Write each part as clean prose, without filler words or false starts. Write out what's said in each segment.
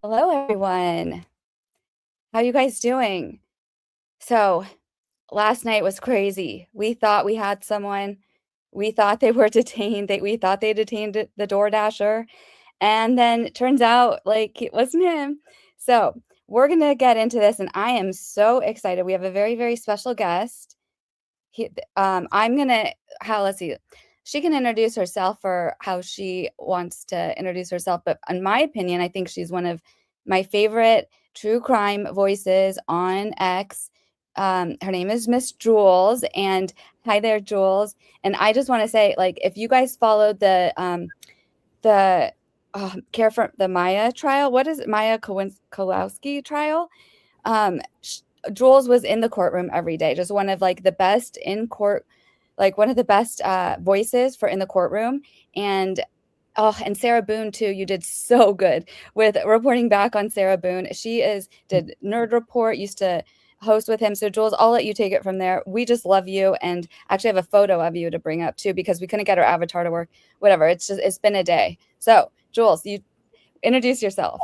Hello, everyone. How you guys doing? So, last night was crazy. We thought we had someone. We thought they were detained. We thought they detained the DoorDasher, and then it turns out like it wasn't him. So, we're gonna get into this, and I am so excited. We have a very, very special guest. He, I'm gonna how let's see. She can introduce herself for how she wants to introduce herself, but in my opinion, I think she's one of my favorite true crime voices on X. Her name is Miss Jules, and hi there, Jules. And I just want to say, like, if you guys followed the care for the Maya trial, what is it, Maya Kowalski trial? Sh Jules was in the courtroom every day, just one of, like, the best in court like, one of the best, voices for in the courtroom, and oh, and Sarah Boone too, you did so good with reporting back on Sarah Boone. She did Nerd Report, used to host with him, so Jules, I'll let you take it from there. We just love you, and actually I have a photo of you to bring up too because we couldn't get her avatar to work. Whatever, it's been a day. So, Jules, you introduce yourself.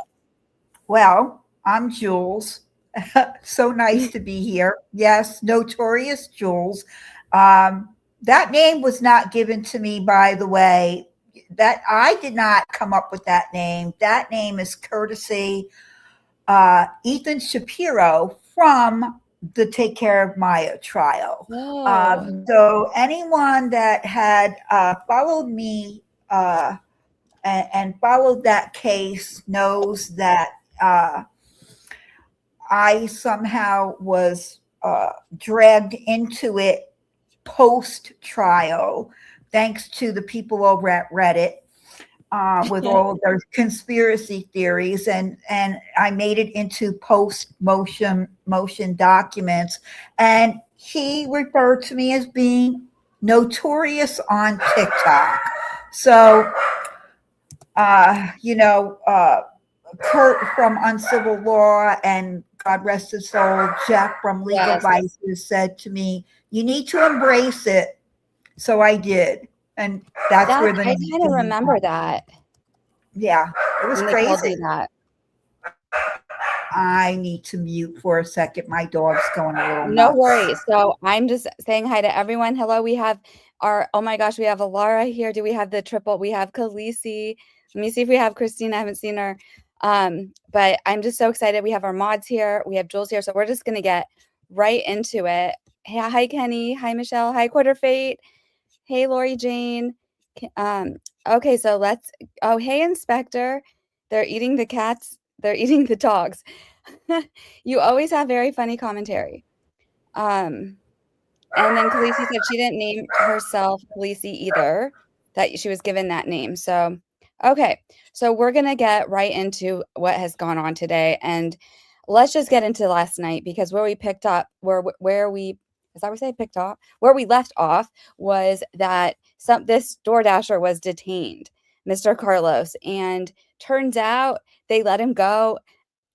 Well, I'm Jules. So nice to be here. Yes, Notorious Jules. That name was not given to me, by the way. That I did not come up with that name. That name is courtesy Ethan Shapiro from the Take Care of Maya trial. Oh. So anyone that had followed me and followed that case knows that I somehow was dragged into it post trial, thanks to the people over at Reddit with all of those conspiracy theories, and I made it into post motion documents, and he referred to me as being notorious on TikTok. So, you know, Kurt from Uncivil Law and God rest his soul, Jeff from Legal Yes. Vices said to me, "You need to embrace it." So I did, and that's where the I name kinda came remember from. that Yeah, it was when they called crazy. you that. I need to mute for a second. My dog's going a little No nuts. worries. So I'm just saying hi to everyone. Hello, we have our oh my gosh, we have Alara here. Do we have the triple? We have Khaleesi. Let me see if we have Christine. I haven't seen her. But I'm just so excited. We have our mods here. We have Jules here. So we're just gonna get right into it. Hey, hi Kenny. Hi Michelle. Hi Quarter Fate. Hey Lori Jane. Okay, so let's oh hey Inspector. They're eating the cats. They're eating the dogs. You always have very funny commentary. Um, and then Khaleesi said she didn't name herself Khaleesi either, that she was given that name. So, okay. So we're gonna get right into what has gone on today, and let's just get into last night because where we picked up, where we is that we say picked up? Where we left off was that this DoorDasher was detained, Mr. Carlos, and turns out they let him go.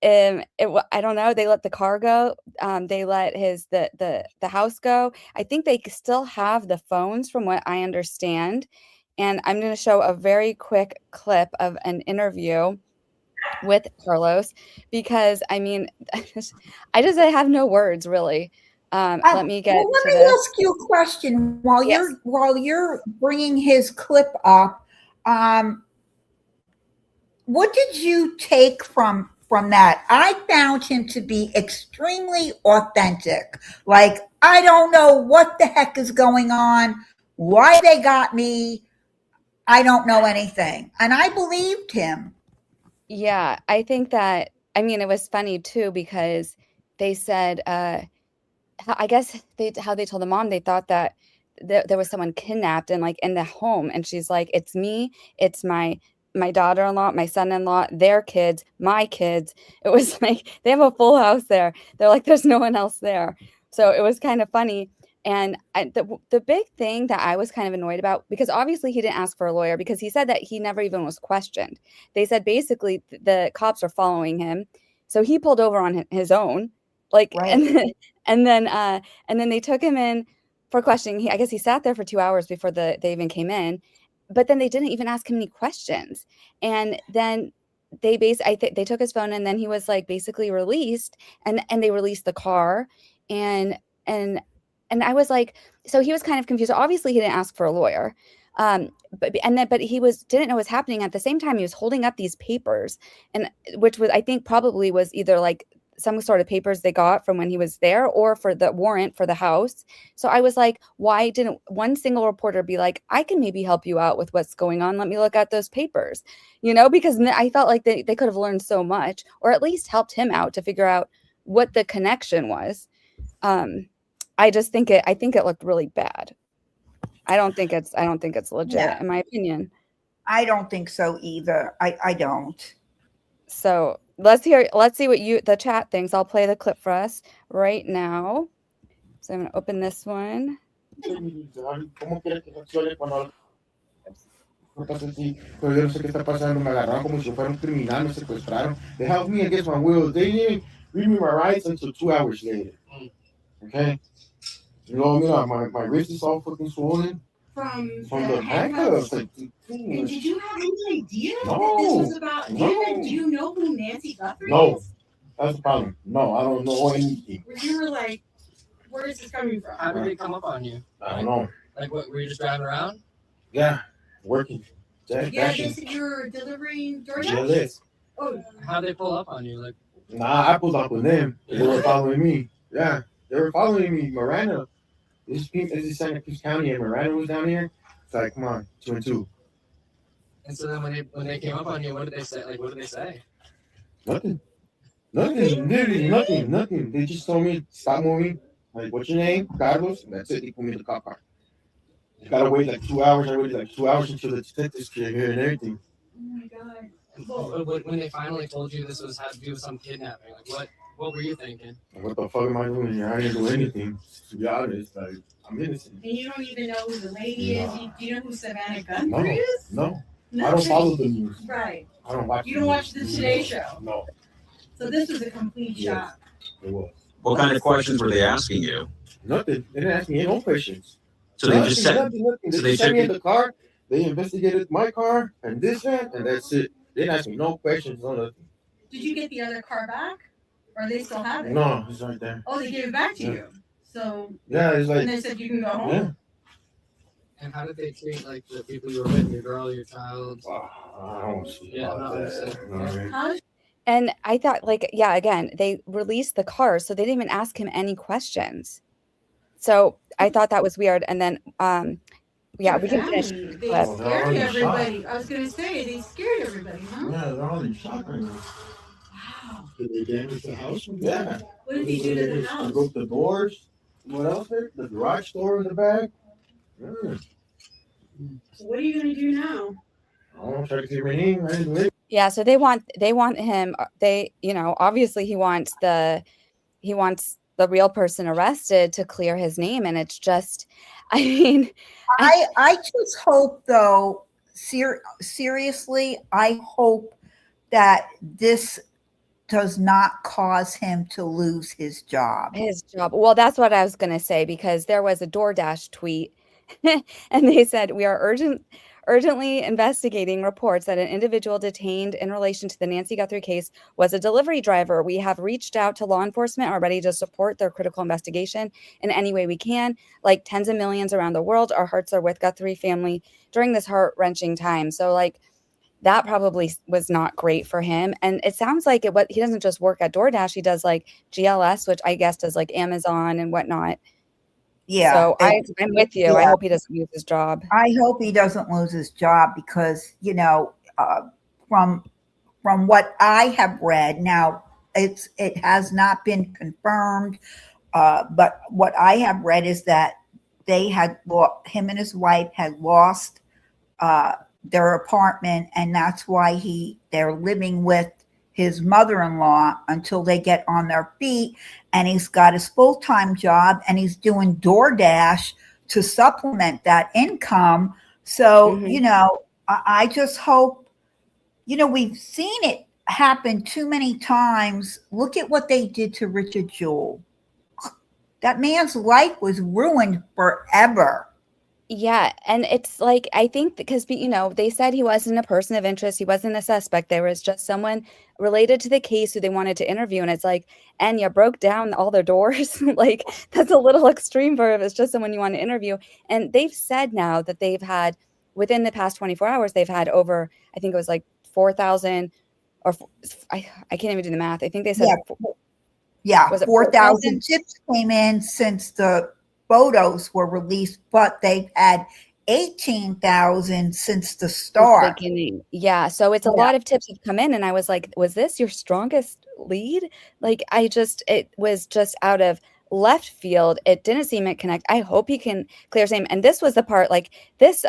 I don't know, they let the car go, they let the house go. I think they still have the phones from what I understand, and I'm gonna show a very quick clip of an interview with Carlos because, I mean, I have no words really. Let me get Well, let to me this. ask you a question Yes. while you're bringing his clip up. Um, what did you take from that? I found him to be extremely authentic. Like, I don't know what the heck is going on, why they got me. I don't know anything, and I believed him. Yeah, I think that I mean, it was funny too because they said, I guess how they told the mom, they thought that there was someone kidnapped and, like, in the home, and she's like, "It's me, it's my daughter-in-law, my son-in-law, their kids, my kids." It was like they have a full house there. They're like, "There's no one else there." So it was kind of funny, and the big thing that I was kind of annoyed about because obviously he didn't ask for a lawyer because he said that he never even was questioned. They said basically the cops are following him, so he pulled over on his own, like, Right. and then, and then they took him in for questioning. I guess he sat there for 2 hours before they even came in, but then they didn't even ask him any questions. And then I think they took his phone, and then he was like basically released, and they released the car, and and I was like, so he was kind of confused. Obviously, he didn't ask for a lawyer, but he didn't know what was happening. At the same time, he was holding up these papers, and which was, I think, probably was either like some sort of papers they got from when he was there, or for the warrant for the house. So I was like, why didn't one single reporter be like, I can maybe help you out with what's going on, let me look at those papers, because I felt like they could have learned so much, or at least helped him out to figure out what the connection was. I think it looked really bad. I don't think it's legit, in my opinion. I don't think so either. I don't. So let's see what the chat thinks. I'll play the clip for us right now. So I'm going to open this one. Pero yo no sé qué está pasando, me agarraron como si fuera un criminal, me secuestraron. They held me against my will. They didn't read me my rights until 2 hours later. Okay? My wrist is all fucking swollen. From the handcuffs. Like, and did you have any idea no, that this was about him? Do you know who Nancy Guthrie is? That's the problem. No, I don't know anything. You were like, where is this coming from? How did they come up on you? I don't know. Like, what, were you just driving around? Yeah, working. They said you were delivering DoorDash? Yes. Oh, how'd they pull up on you? Like, I pulled up with them. They were following me. Yeah, they were following me. Miranda. This is Santa Cruz County, and Miranda was down here. It's like, come on, 2 and 2. And so then when they came up on you, what did they say? Like, what did they say? Nothing. Literally nothing. They just told me, stop moving. Like, what's your name? Carlos. And that's it. They put me in the cop car. You gotta wait like 2 hours. I waited like 2 hours until the detectives came here and everything. oh my God. Well, when they finally told you this had to do with some kidnapping, like, what were you thinking? What the fuck am I doing here? I didn't do anything. To be honest, like, I'm innocent. And you don't even know who the lady is? Do you know who Savannah Guthrie is? No. Nothing. I don't follow the news. Right. I don't watch. You don't watch the Today Show? No. So this was a complete shock. It was. What kind of questions were they asking you? Nothing. They didn't ask me no questions. So they just said, nothing. So They they sent took me in it. the car. They investigated my car and this and that's it. They didn't ask me no questions, no nothing. Did you get the other car back? Or they still have it? No, it's right there. Oh, they gave it back to you. So Yeah, it's and like, they said you can go home? yeah. And how did they treat, like, the people you were with, your girl, your child? I don't see Yeah, about no, that. I'm You know what I mean? How And I thought, like, yeah, again, they released the car, so they didn't even ask him any questions. So I thought that was weird. And then, yeah, we can finish. They But scared everybody. I was gonna say they scared everybody, huh? Yeah, they're all in shock right now. Wow. Did they damage the house? Yeah. What did he do to the house? Broke the doors. What else there? The garage door in the back. Yeah. So what are you gonna do now? I don't try to keep my name. I didn't do it. yeah, so they want him. Obviously he wants the real person arrested to clear his name, and it's just, I mean, I just hope though, seriously, I hope that this does not cause him to lose his job. Well, that's what I was going to say, because there was a DoorDash tweet and they said, we are urgently investigating reports that an individual detained in relation to the Nancy Guthrie case was a delivery driver. We have reached out to law enforcement already to support their critical investigation in any way we can. Like tens of millions around the world, our hearts are with Guthrie family during this heart-wrenching time. So like that probably was not great for him. And it sounds like he doesn't just work at DoorDash. He does like GLS, which I guess does like Amazon and whatnot. Yeah. So I'm with you. Yeah. I hope he doesn't lose his job. I hope he doesn't lose his job because, from what I have read, now it has not been confirmed, but what I have read is that him and his wife had lost their apartment, and that's why they're living with his mother-in-law until they get on their feet. And he's got his full-time job, and he's doing DoorDash to supplement that income. So, I just hope, we've seen it happen too many times. Look at what they did to Richard Jules. That man's life was ruined forever. Yeah, and it's like I think because they said he wasn't a person of interest, he wasn't a suspect. There was just someone related to the case who they wanted to interview, and it's like, and you broke down all their doors. Like that's a little extreme for if it's just someone you want to interview. And they've said now that they've had within the past 24 hours, they've had over, I think it was like 4,000 or I can't even do the math. I think they said, was it 4,000 4,000? tips came in since the photos were released, but they've had 18,000 since the Since the start. beginning. Yeah, so it's a Yeah. lot of tips have come in and I was like, was this your strongest lead? Like it was just out of left field. It didn't seem to connect. I hope he can clear his name. And this was the part like this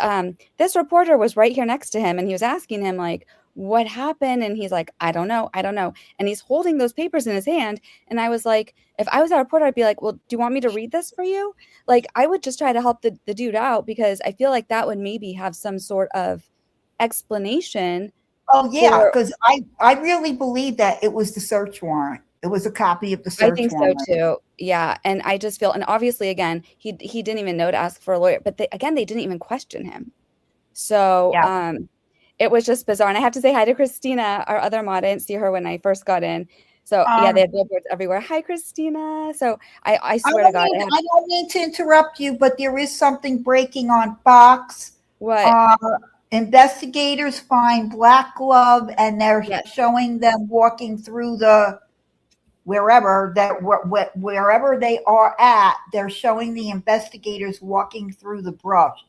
reporter was right here next to him and he was asking him like what happened and he's like, I don't know. And he's holding those papers in his hand and I was like, if I was a reporter, I'd be like, well, do you want me to read this for you? Like I would just try to help the dude out because I feel like that would maybe have some sort of explanation Oh yeah, for. because I really believe that it was the search warrant. It was a copy of the I search think so warrant. too. Yeah, and I just feel, and obviously again, he didn't even know to ask for a lawyer, but they didn't even question him. So Yeah. it was just bizarre. And I have to say hi to Christina, our other mod. I didn't see her when I first got in. So yeah, they Um, had billboards everywhere. Hi, Christina. So I I swear to don't God, mean I don't mean to interrupt you, but there is something breaking on Fox. what? Uh, investigators find black glove, and they're Yes. showing them walking through the wherever they are at. They're showing the investigators walking through the brush.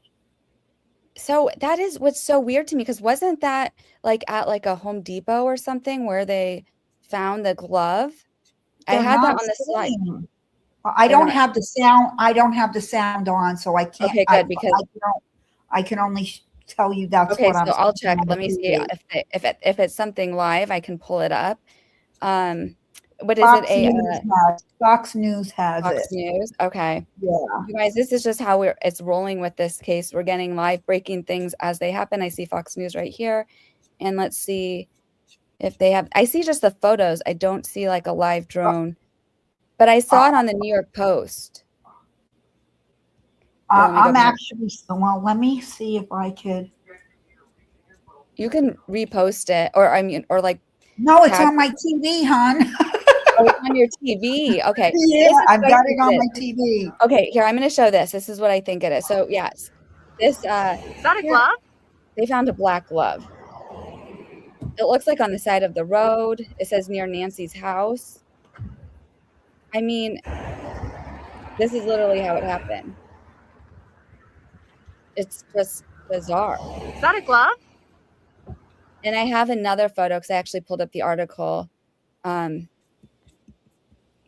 So that is what's so weird to me because wasn't that like at like a Home Depot or something where they found the glove? I They're had that not on the side. saying. I They're don't not. have the sound. I don't have the sound on, so I can't. Okay, good because I can only tell you that's okay, what so I'm I'll seeing check. on the Let me see TV. if it's something live, I can pull it up. What is it? Fox News Fox News has Fox it. News? Okay. Yeah. You guys, this is just how it's rolling with this case. We're getting live breaking things as they happen. I see Fox News right here. And let's see if they have, I see just the photos. I don't see like a live drone, but I saw it on the New York Post. Here, let me go I'm back. actually, well, let me see if I could. You can repost it or like, No, it's tag. on my TV, hon. Oh, it's on your TV. Okay. Yeah, This is I've what I got think it on it my is. TV. Okay, here, I'm going to show this. This is what I think it is. So, yes, this, Is that a here, glove? they found a black glove. It looks like on the side of the road. It says near Nancy's house. I mean, this is literally how it happened. It's just bizarre. Is that a glove? And I have another photo because I actually pulled up the article.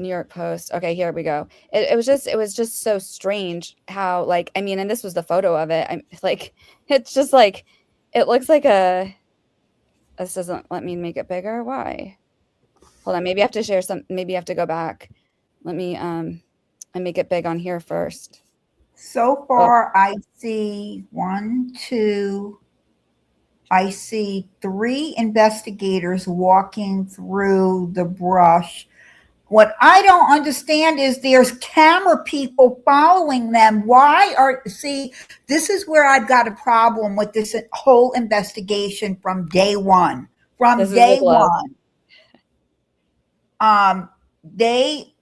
New York Post. Okay, here we go. It was just so strange how like I mean, and this was the photo of it. I'm like, it's just like it looks like this doesn't let me make it bigger. Why? Hold on, maybe I have to share some. Maybe I have to go back. Let me and make it big on here first. So far, I see I see 3 investigators walking through the brush. What I don't understand is there's camera people following them. This is where I've got a problem with this whole investigation from day one. From This is the day glove. one. They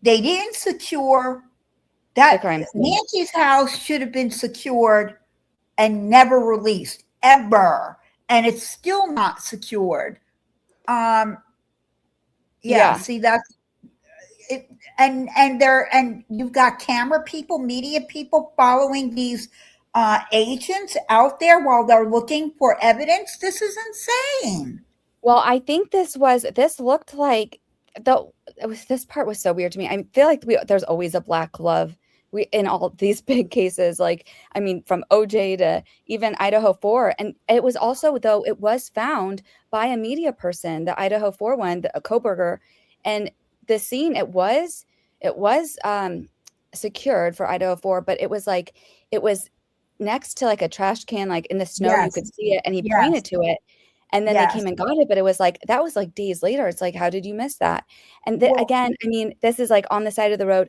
didn't secure The that. crime scene. Nancy's house should have been secured and never released ever, and it's still not secured. Yeah. See, that's it. And you've got camera people, media people following these agents out there while they're looking for evidence. This is insane. Well, I think this looked like this part was so weird to me. I feel like there's always a black glove in all these big cases. Like, I mean, from OJ to even Idaho 4. And it was also, though, it was found by a media person, the Idaho 4 one, a Koberger. And the scene, it was secured for Idaho 4, but it was next to like a trash can, like in the snow, you could see it. And he pointed to it. And then they came and got it, but it was like, that was like days later. It's like, how did you miss that? And again, I mean, this is like on the side of the road.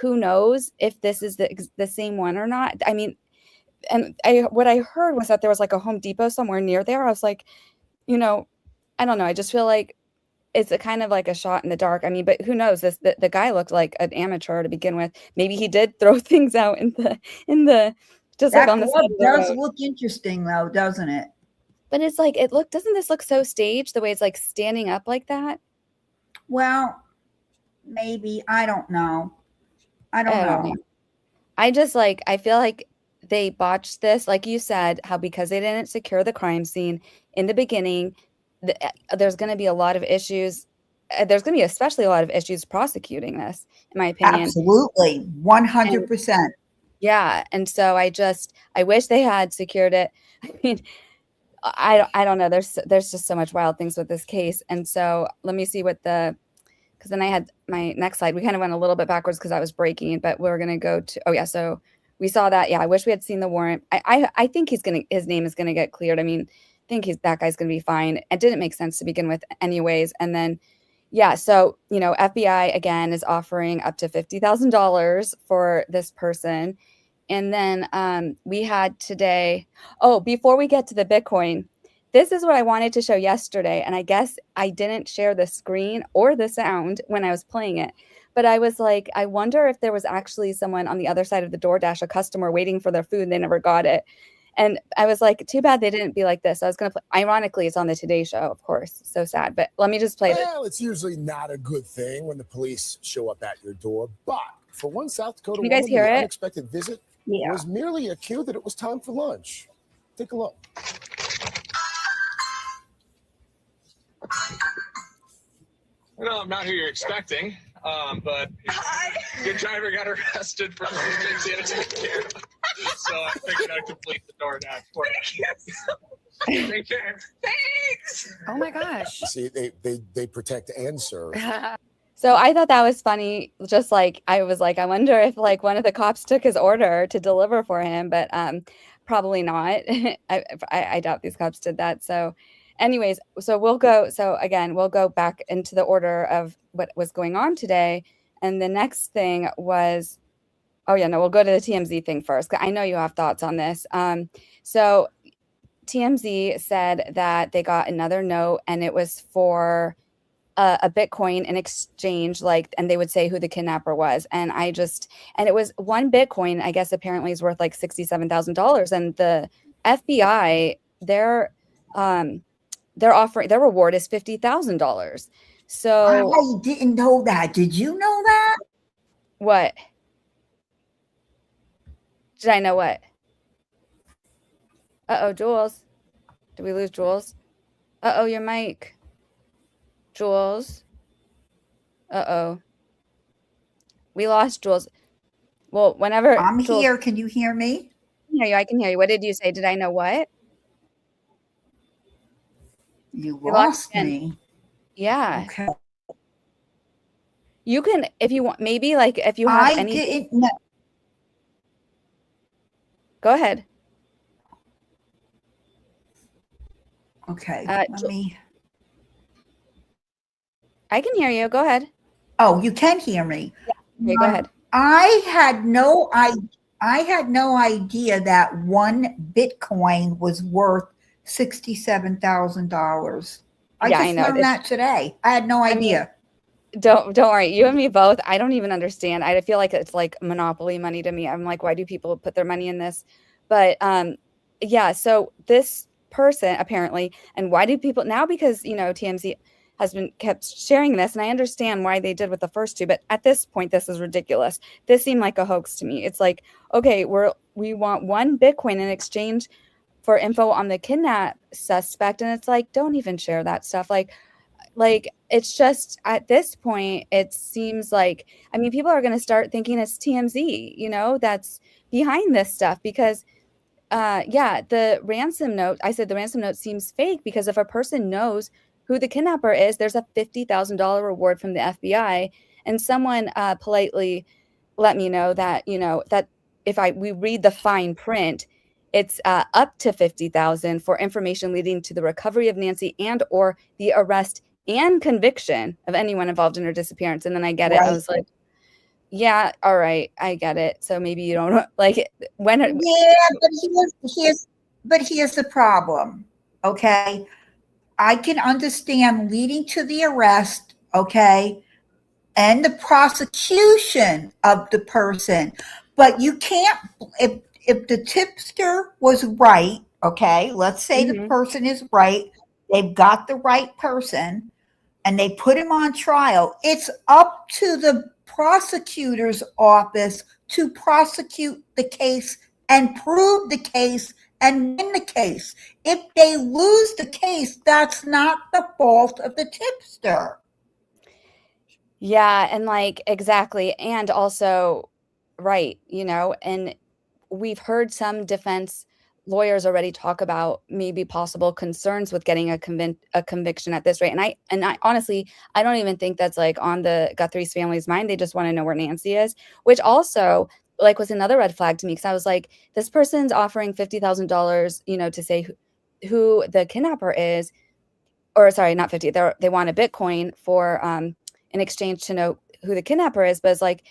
who knows if this is the same one or not. I mean, and what I heard was that there was like a Home Depot somewhere near there. I was like, I don't know. I just feel like it's a kind of like a shot in the dark. I mean, but who knows? The guy looked like an amateur to begin with. Maybe he did throw things out in the just That like on the side of the does road. look interesting though, doesn't it? But it's like doesn't this look so staged the way it's like standing up like that? Well, maybe. I don't know. I don't know. I just I feel like they botched this, like you said, how because they didn't secure the crime scene in the beginning, there's going to be a lot of issues. There's going to be especially a lot of issues prosecuting this, in my opinion. Absolutely. 100%. Yeah. And so I wish they had secured it. I mean, I don't know. There's just so much wild things with this case. And so let me see because then I had my next slide. We kind of went a little bit backwards because I was breaking, but we're going to go to, so we saw that. Yeah. I wish we had seen the warrant. I think his name is going to get cleared. I mean, I think that guy's going to be fine. It didn't make sense to begin with anyways. And then, yeah. So, FBI again is offering up to $50,000 for this person. And then we had today, before we get to the Bitcoin, this is what I wanted to show yesterday. And I guess I didn't share the screen or the sound when I was playing it. But I was like, I wonder if there was actually someone on the other side of the DoorDash, a customer waiting for their food, and they never got it. And I was like, too bad they didn't be like this. I was going to play. Ironically, it's on the Today Show, of course. So sad. But let me just play this. Well, it's usually not a good thing when the police show up at your door. But for one South Dakota Can you guys woman, hear the it? unexpected visit was merely a cue that it was time for lunch. Take a look. No, I'm not who you're expecting, but your driver got arrested for things he had to take care of. So I figured I'd complete the DoorDash for you. Take care. Thanks. Oh my gosh. See, they protect and serve. So I thought that was funny. Just like I was like, I wonder if one of the cops took his order to deliver for him, but probably not. I doubt these cops did that. So anyways, we'll go back into the order of what was going on today. And the next thing was, we'll go to the TMZ thing first. I know you have thoughts on this. So TMZ said that they got another note and it was for a Bitcoin in exchange, and they would say who the kidnapper was. And it was one Bitcoin, I guess apparently is worth $67,000. And the FBI, their reward is $50,000. So I didn't know that. Did you know that? What? Did I know what? Jules. Did we lose Jules? Your mic. Jules. We lost Jules. Well, whenever I'm Jules, here. Can you hear me? I can hear you. What did you say? Did I know what? You lost me. Yeah. Okay. You can, if you want, maybe if you have I any. didn't know. Go ahead. Okay. I can hear you. Go ahead. Oh, you can hear me. Yeah. Okay, go ahead. I had no idea that one Bitcoin was worth $67,000. I just learned that today. I had no idea. Don't worry. You and me both. I don't even understand. I feel like it's like monopoly money to me. I'm like, why do people put their money in this? But so this person apparently, and why do people now? Because TMZ has been kept sharing this, and I understand why they did with the first two, but at this point, this is ridiculous. This seemed like a hoax to me. It's like, okay, we want one Bitcoin in exchange for info on the kidnap suspect, and it's like, don't even share that stuff. Like it's just at this point, it seems like, I mean, people are going to start thinking it's TMZ, that's behind this stuff because, the ransom note, I said the ransom note seems fake because if a person knows who the kidnapper is, there's a $50,000 reward from the FBI. And someone politely let me know that, that if we read the fine print, it's up to $50,000 for information leading to the recovery of Nancy and or the arrest and conviction of anyone involved in her disappearance. And then I get it. I was like, Yeah, all right, I get it. So maybe you don't like when. Yeah, but here's the problem. Okay, I can understand leading to the arrest. Okay, and the prosecution of the person, but you can't. If the tipster was right, okay, let's say the Mhm. person is right. They've got the right person and they put him on trial, it's up to the prosecutor's office to prosecute the case and prove the case and win the case. If they lose the case, that's not the fault of the tipster. Yeah, and like exactly. And also, right, and we've heard some defense lawyers already talk about maybe possible concerns with getting a conviction at this rate. And I honestly, I don't even think that's like on the Guthrie's family's mind. They just want to know where Nancy is, which also like was another red flag to me because I was like, this person's offering $50,000, to say who the kidnapper is, or sorry, not 50. They want a Bitcoin for in exchange to know who the kidnapper is, but it's like,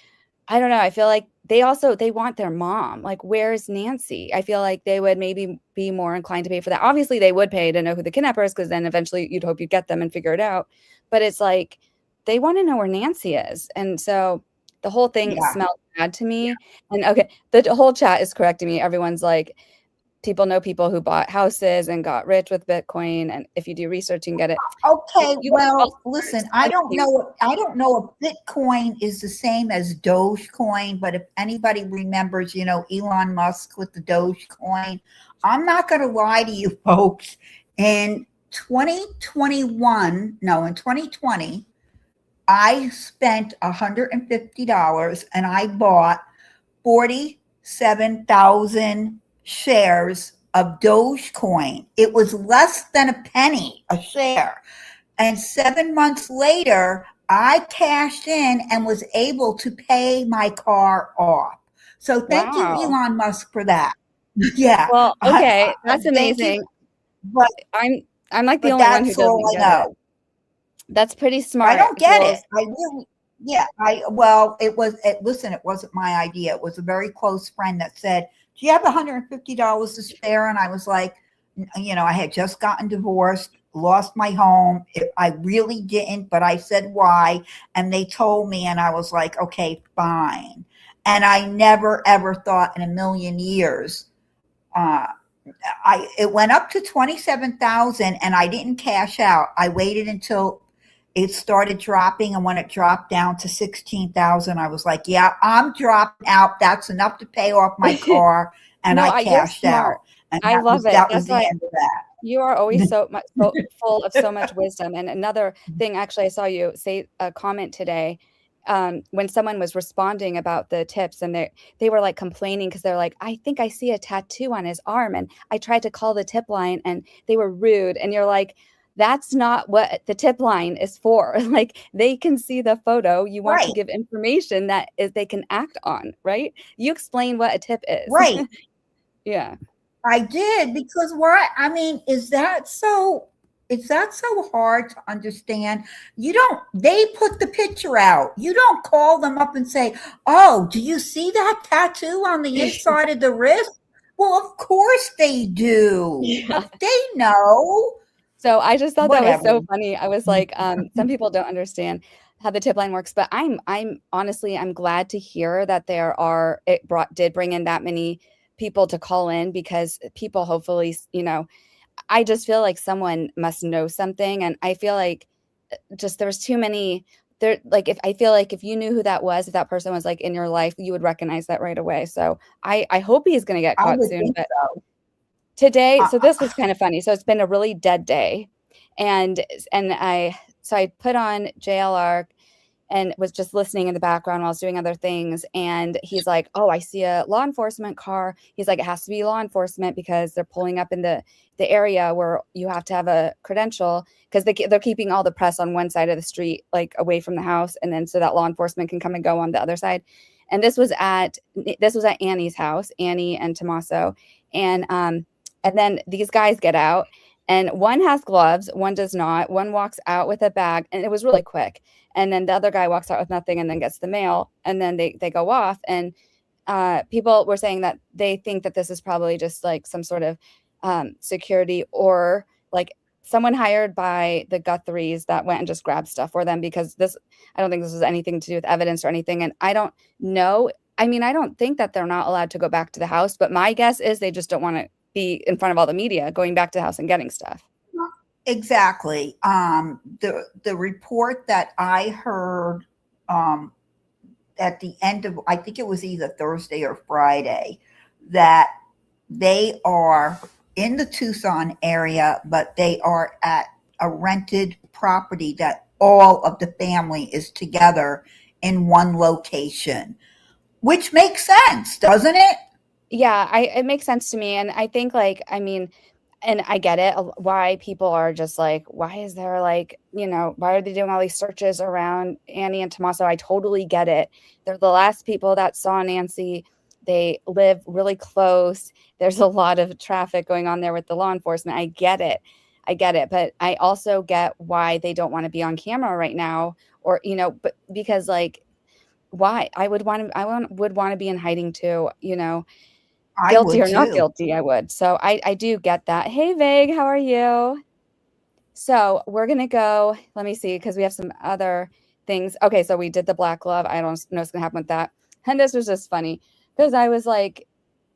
I don't know. I feel like they want their mom. Like, where's Nancy? I feel like they would maybe be more inclined to pay for that. Obviously, they would pay to know who the kidnapper is because then eventually you'd hope you get them and figure it out. But it's like they want to know where Nancy is, and so the whole thing Yeah. smelled bad to me. And okay, the whole chat is correcting me. Everyone's like, people know people who bought houses and got rich with Bitcoin, and if you do research, you can get it. Okay, You guys well, also listen, heard I don't something- know. I don't know if Bitcoin is the same as Dogecoin, but if anybody remembers, Elon Musk with the Dogecoin, I'm not going to lie to you folks. In 2020, I spent $150 and I bought 47,000 shares of Dogecoin. It was less than a penny a share. And 7 months later, I cashed in and was able to pay my car off. So thank you, Wow. Elon Musk, for that. Yeah. Well, okay, that's Thank you, amazing. but I'm like the only one who that's all doesn't I get it. know. That's pretty smart. I don't get Jules. it. I really, yeah. Listen, it wasn't my idea. It was a very close friend that said, "Do you have $150 to spare?" And I was like, I had just gotten divorced, lost my home. I really didn't, but I said why, and they told me, and I was like, okay, fine. And I never ever thought in a million years. It went up to 27,000, and I didn't cash out. I waited until it started dropping, and when it dropped down to 16,000, I was like, yeah, I'm dropping out. That's enough to pay off my car. And No, I you're cashed smart. out. And I love it. that was That's the why end of that. you are always so full of so much wisdom. And another thing, actually, I saw you say a comment today when someone was responding about the tips, and they were like complaining because they're like, I think I see a tattoo on his arm, and I tried to call the tip line, and they were rude. And you're like, that's not what the tip line is for. Like, they can see the photo. You want to Right. give information that they can act on, right? You explain what a tip is. Right. Yeah. I did, because why? I mean, is that so hard to understand? They put the picture out. You don't call them up and say, "Oh, do you see that tattoo on the inside of the wrist?" Well, of course they do. Yeah. They know. So I just thought that was so Whatever. funny. I was like, some people don't understand how the tip line works, but I'm honestly, I'm glad to hear that did bring in that many people to call in, because people hopefully, I just feel like someone must know something. And I feel like just there was too many there. Like, if you knew who that was, if that person was like in your life, you would recognize that right away. So I hope he's going to get I caught would soon. think But so. today, so this was kind of funny. So it's been a really dead day. And I put on JLR and was just listening in the background while I was doing other things. And he's like, oh, I see a law enforcement car. He's like, it has to be law enforcement because they're pulling up in the area where you have to have a credential, because they're keeping all the press on one side of the street, like away from the house. And then so that law enforcement can come and go on the other side. And this was at Annie's house, Annie and Tommaso. And then these guys get out, And one has gloves, one does not. One walks out with a bag, and it was really quick. And then the other guy walks out with nothing and then gets the mail, and then they go off. And people were saying that they think that this is probably just like some sort of security, or like someone hired by the Guthries that went and just grabbed stuff for them, because I don't think this has anything to do with evidence or anything. And I don't know. I mean, I don't think that they're not allowed to go back to the house, but my guess is they just don't want to be in front of all the media going back to the house and getting stuff. Exactly. The report that I heard at the end of, I think it was either Thursday or Friday, that they are in the Tucson area, but they are at a rented property that all of the family is together in one location, which makes sense, doesn't it? Yeah, it makes sense to me. And I think, like, I mean, and I get it, why people are just like, why is there, like, why are they doing all these searches around Annie and Tommaso? I totally get it. They're the last people that saw Nancy. They live really close. There's a lot of traffic going on there with the law enforcement. I get it. But I also get why they don't want to be on camera right now, or, but because, like, why? I would want to be in hiding too, guilty or not guilty, I would. So I do get that. Hey, Vague, how are you? So we're going to go, let me see, because we have some other things. Okay, so we did the black glove. I don't know what's going to happen with that. And this was just funny because I was like,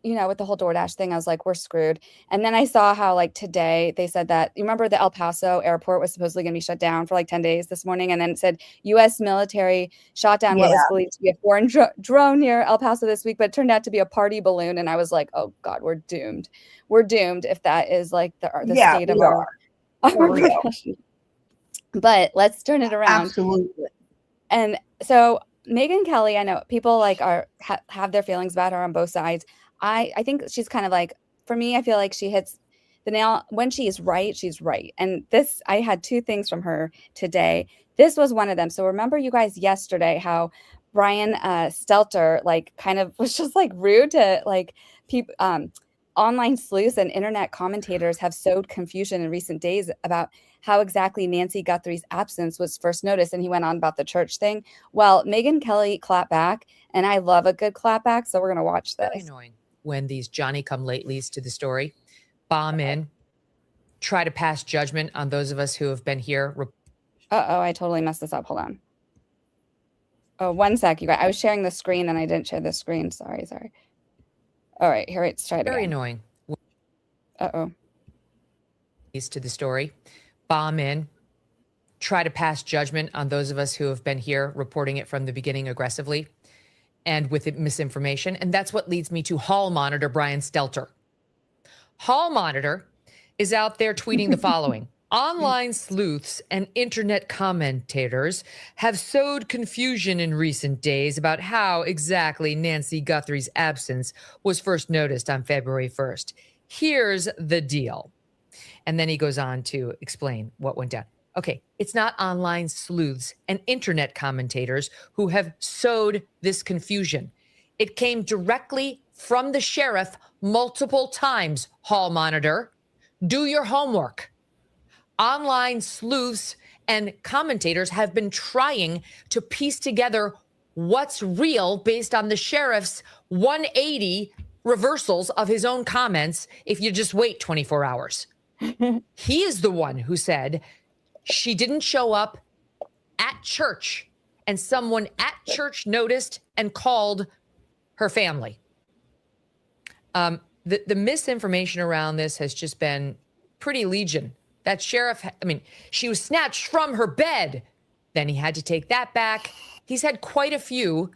with the whole DoorDash thing, I was like, we're screwed. And then I saw how, like, today they said that, you remember the El Paso airport was supposedly going to be shut down for like 10 days this morning. And then it said U.S. military shot down what was believed to be a foreign drone near El Paso this week, but it turned out to be a party balloon. And I was like, oh God, we're doomed. We're doomed if that is like the state of our profession. But let's turn it around. Absolutely. And so MegynKelly, I know people like have their feelings about her on both sides. I think she's kind of like, for me, I feel like she hits the nail when she's right. She's right. And I had two things from her today. This was one of them. So remember, you guys, yesterday, how Brian Stelter, like, kind of was just like rude to like people. Online sleuths and internet commentators have sowed confusion in recent days about how exactly Nancy Guthrie's absence was first noticed. And he went on about the church thing. Well, MegynKelly clapped back, and I love a good clap back. So we're going to watch this. Very annoying when these Johnny-come-latelys to the story bomb in, try to pass judgment on those of us who have been here. I totally messed this up. Hold on. Oh, 1 sec, you guys. I was sharing the screen and I didn't share the screen. Sorry. All right, here, let's try it again. Very annoying. To the story, bomb in, try to pass judgment on those of us who have been here reporting it from the beginning aggressively and with misinformation. And that's what leads me to Hall Monitor Brian Stelter. Hall Monitor is out there tweeting the following. Online sleuths and internet commentators have sowed confusion in recent days about how exactly Nancy Guthrie's absence was first noticed on February 1st. Here's the deal. And then he goes on to explain what went down. Okay, it's not online sleuths and internet commentators who have sowed this confusion. It came directly from the sheriff multiple times, Hall Monitor. Do your homework. Online sleuths and commentators have been trying to piece together what's real based on the sheriff's 180 reversals of his own comments if you just wait 24 hours. He is the one who said she didn't show up at church and someone at church noticed and called her family. The misinformation around this has just been pretty legion. That sheriff, she was snatched from her bed. Then he had to take that back. He's had quite a few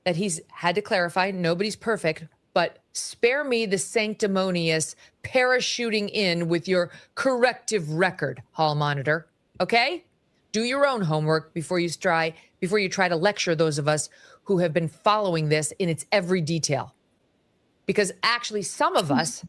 that he's had to clarify. Nobody's perfect, but spare me the sanctimonious parachuting in with your corrective record, Hall Monitor. Okay? Do your own homework before you try to lecture those of us who have been following this in its every detail. Because actually, some of us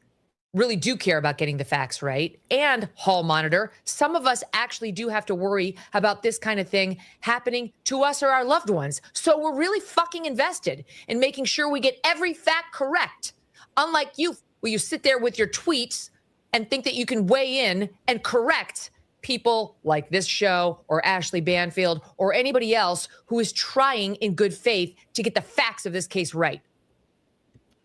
really do care about getting the facts right. And Hall Monitor, some of us actually do have to worry about this kind of thing happening to us or our loved ones. So we're really fucking invested in making sure we get every fact correct. Unlike you, where you sit there with your tweets and think that you can weigh in and correct people like this show or Ashley Banfield or anybody else who is trying in good faith to get the facts of this case right.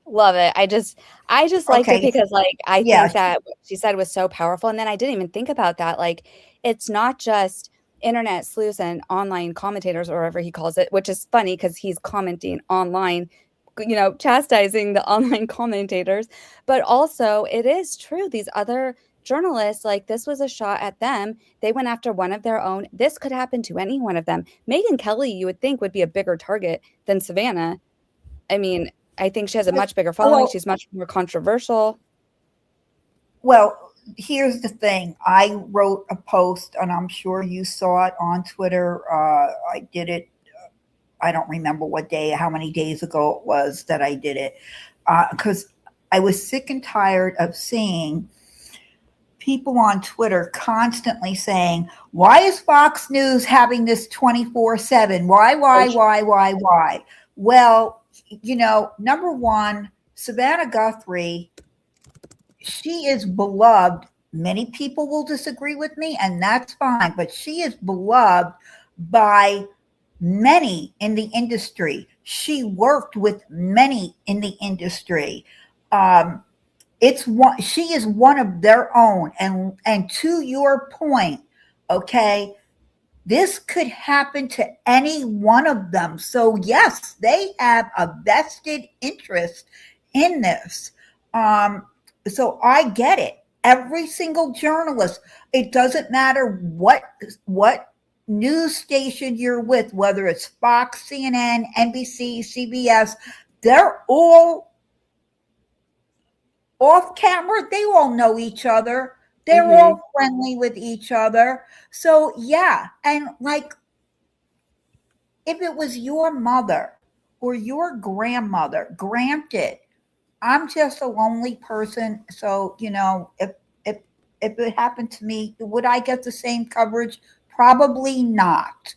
Love it. I just liked it Okay. because like I Yeah. think that what she said was so powerful. And then I didn't even think about that. Like it's not just internet sleuths and online commentators or whatever he calls it, which is funny because he's commenting online, you know, chastising the online commentators. But also it is true. These other journalists, like this was a shot at them. They went after one of their own. This could happen to any one of them. MegynKelly, you would think, would be a bigger target than Savannah. I mean, I think she has a much bigger following. She's much more controversial. Well, here's the thing. I wrote a post, and I'm sure you saw it on Twitter. I did it. I don't remember what day, how many days ago it was that I did it, because I was sick and tired of seeing people on Twitter constantly saying, why is Fox News having this 24/7? Why? Well, you know, number one, Savannah Guthrie, she is beloved. Many people will disagree with me, and that's fine, but she is beloved by many in the industry. She worked with many in the industry. She is one of their own. And to your point, okay, this could happen to any one of them. So yes, they have a vested interest in this. So I get it. Every single journalist, it doesn't matter what news station you're with, whether it's Fox, CNN, NBC, CBS, they're all off camera. They all know each other. They're all friendly with each other. So yeah. And like, if it was your mother or your grandmother, granted, I'm just a lonely person. So, you know, if it happened to me, would I get the same coverage? Probably not.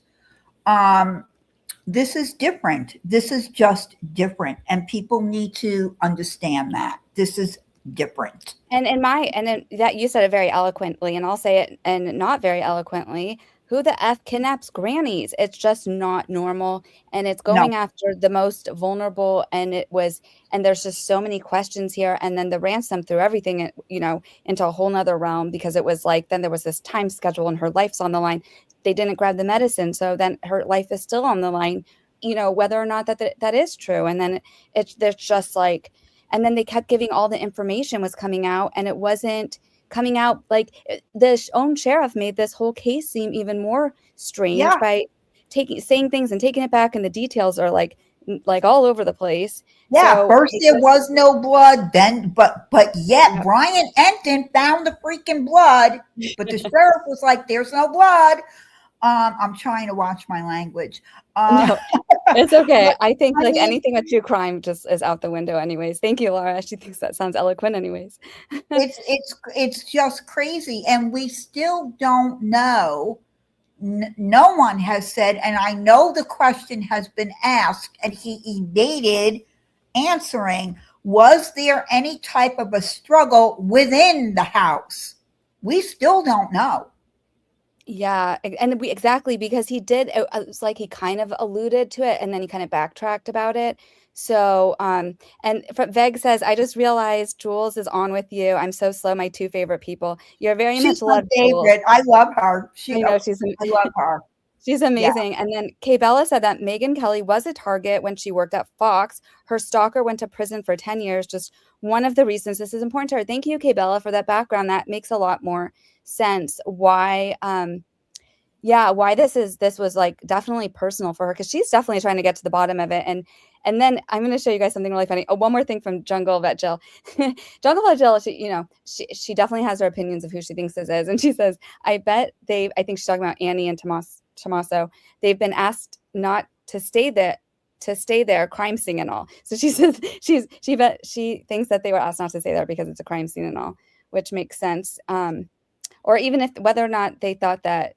This is different. This is just different. And people need to understand that. This is different. And then that you said it very eloquently, and I'll say it and not very eloquently. Who the F kidnaps grannies? It's just not normal. And it's going after the most vulnerable. And there's just so many questions here. And then the ransom threw everything, you know, into a whole nother realm, because it was like, then there was this time schedule and her life's on the line. They didn't grab the medicine. So then her life is still on the line, you know, whether or not that is true. And then there's just like, and then they kept giving all the information was coming out, and it wasn't coming out. Like the own sheriff made this whole case seem even more strange by saying things and taking it back, and the details are like all over the place. Yeah, so first there was no blood, then but yet Brian Enton found the freaking blood, but the sheriff was like, "There's no blood." I'm trying to watch my language. No, it's okay. I think like anything with true crime just is out the window anyways. Thank you, Laura. She thinks that sounds eloquent anyways. It's just crazy. And we still don't know. No one has said, and I know the question has been asked and he evaded answering, was there any type of a struggle within the house? We still don't know. Yeah, and exactly, because he did. It's like he kind of alluded to it, and then he kind of backtracked about it. So, and Veg says, I just realized Jules is on with you. I'm so slow. My two favorite people. You're very much loved. Favorite. I love her. I know I love her. She's amazing. Yeah. And then Kay Bella said that MegynKelly was a target when she worked at Fox. Her stalker went to prison for 10 years. Just one of the reasons this is important to her. Thank you, Kay Bella, for that background. That makes a lot more sense. Why this was like definitely personal for her, because she's definitely trying to get to the bottom of it. And then I'm going to show you guys something really funny. Oh, one more thing from Jungle Vet Jill. Jungle Vet Jill, she definitely has her opinions of who she thinks this is. And she says, I think she's talking about Annie and Tommaso. They've been asked not to stay there, crime scene and all. So she says she thinks that they were asked not to stay there because it's a crime scene and all, which makes sense. Or even whether or not they thought that,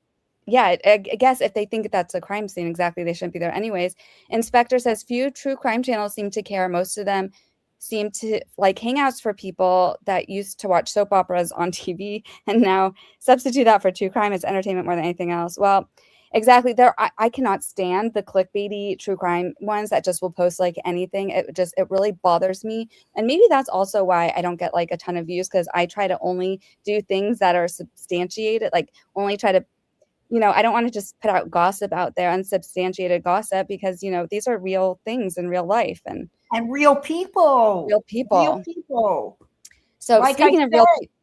I guess if they think that's a crime scene, exactly, they shouldn't be there anyways. Inspector says few true crime channels seem to care. Most of them seem to like hangouts for people that used to watch soap operas on TV and now substitute that for true crime as entertainment more than anything else. Well, exactly. I cannot stand the clickbaity true crime ones that just will post like anything. It really bothers me. And maybe that's also why I don't get like a ton of views, because I try to only do things that are substantiated, like only try to, I don't want to just put out gossip out there, unsubstantiated gossip, because, these are real things in real life and real people. real people. Real people. So Like speaking of real people,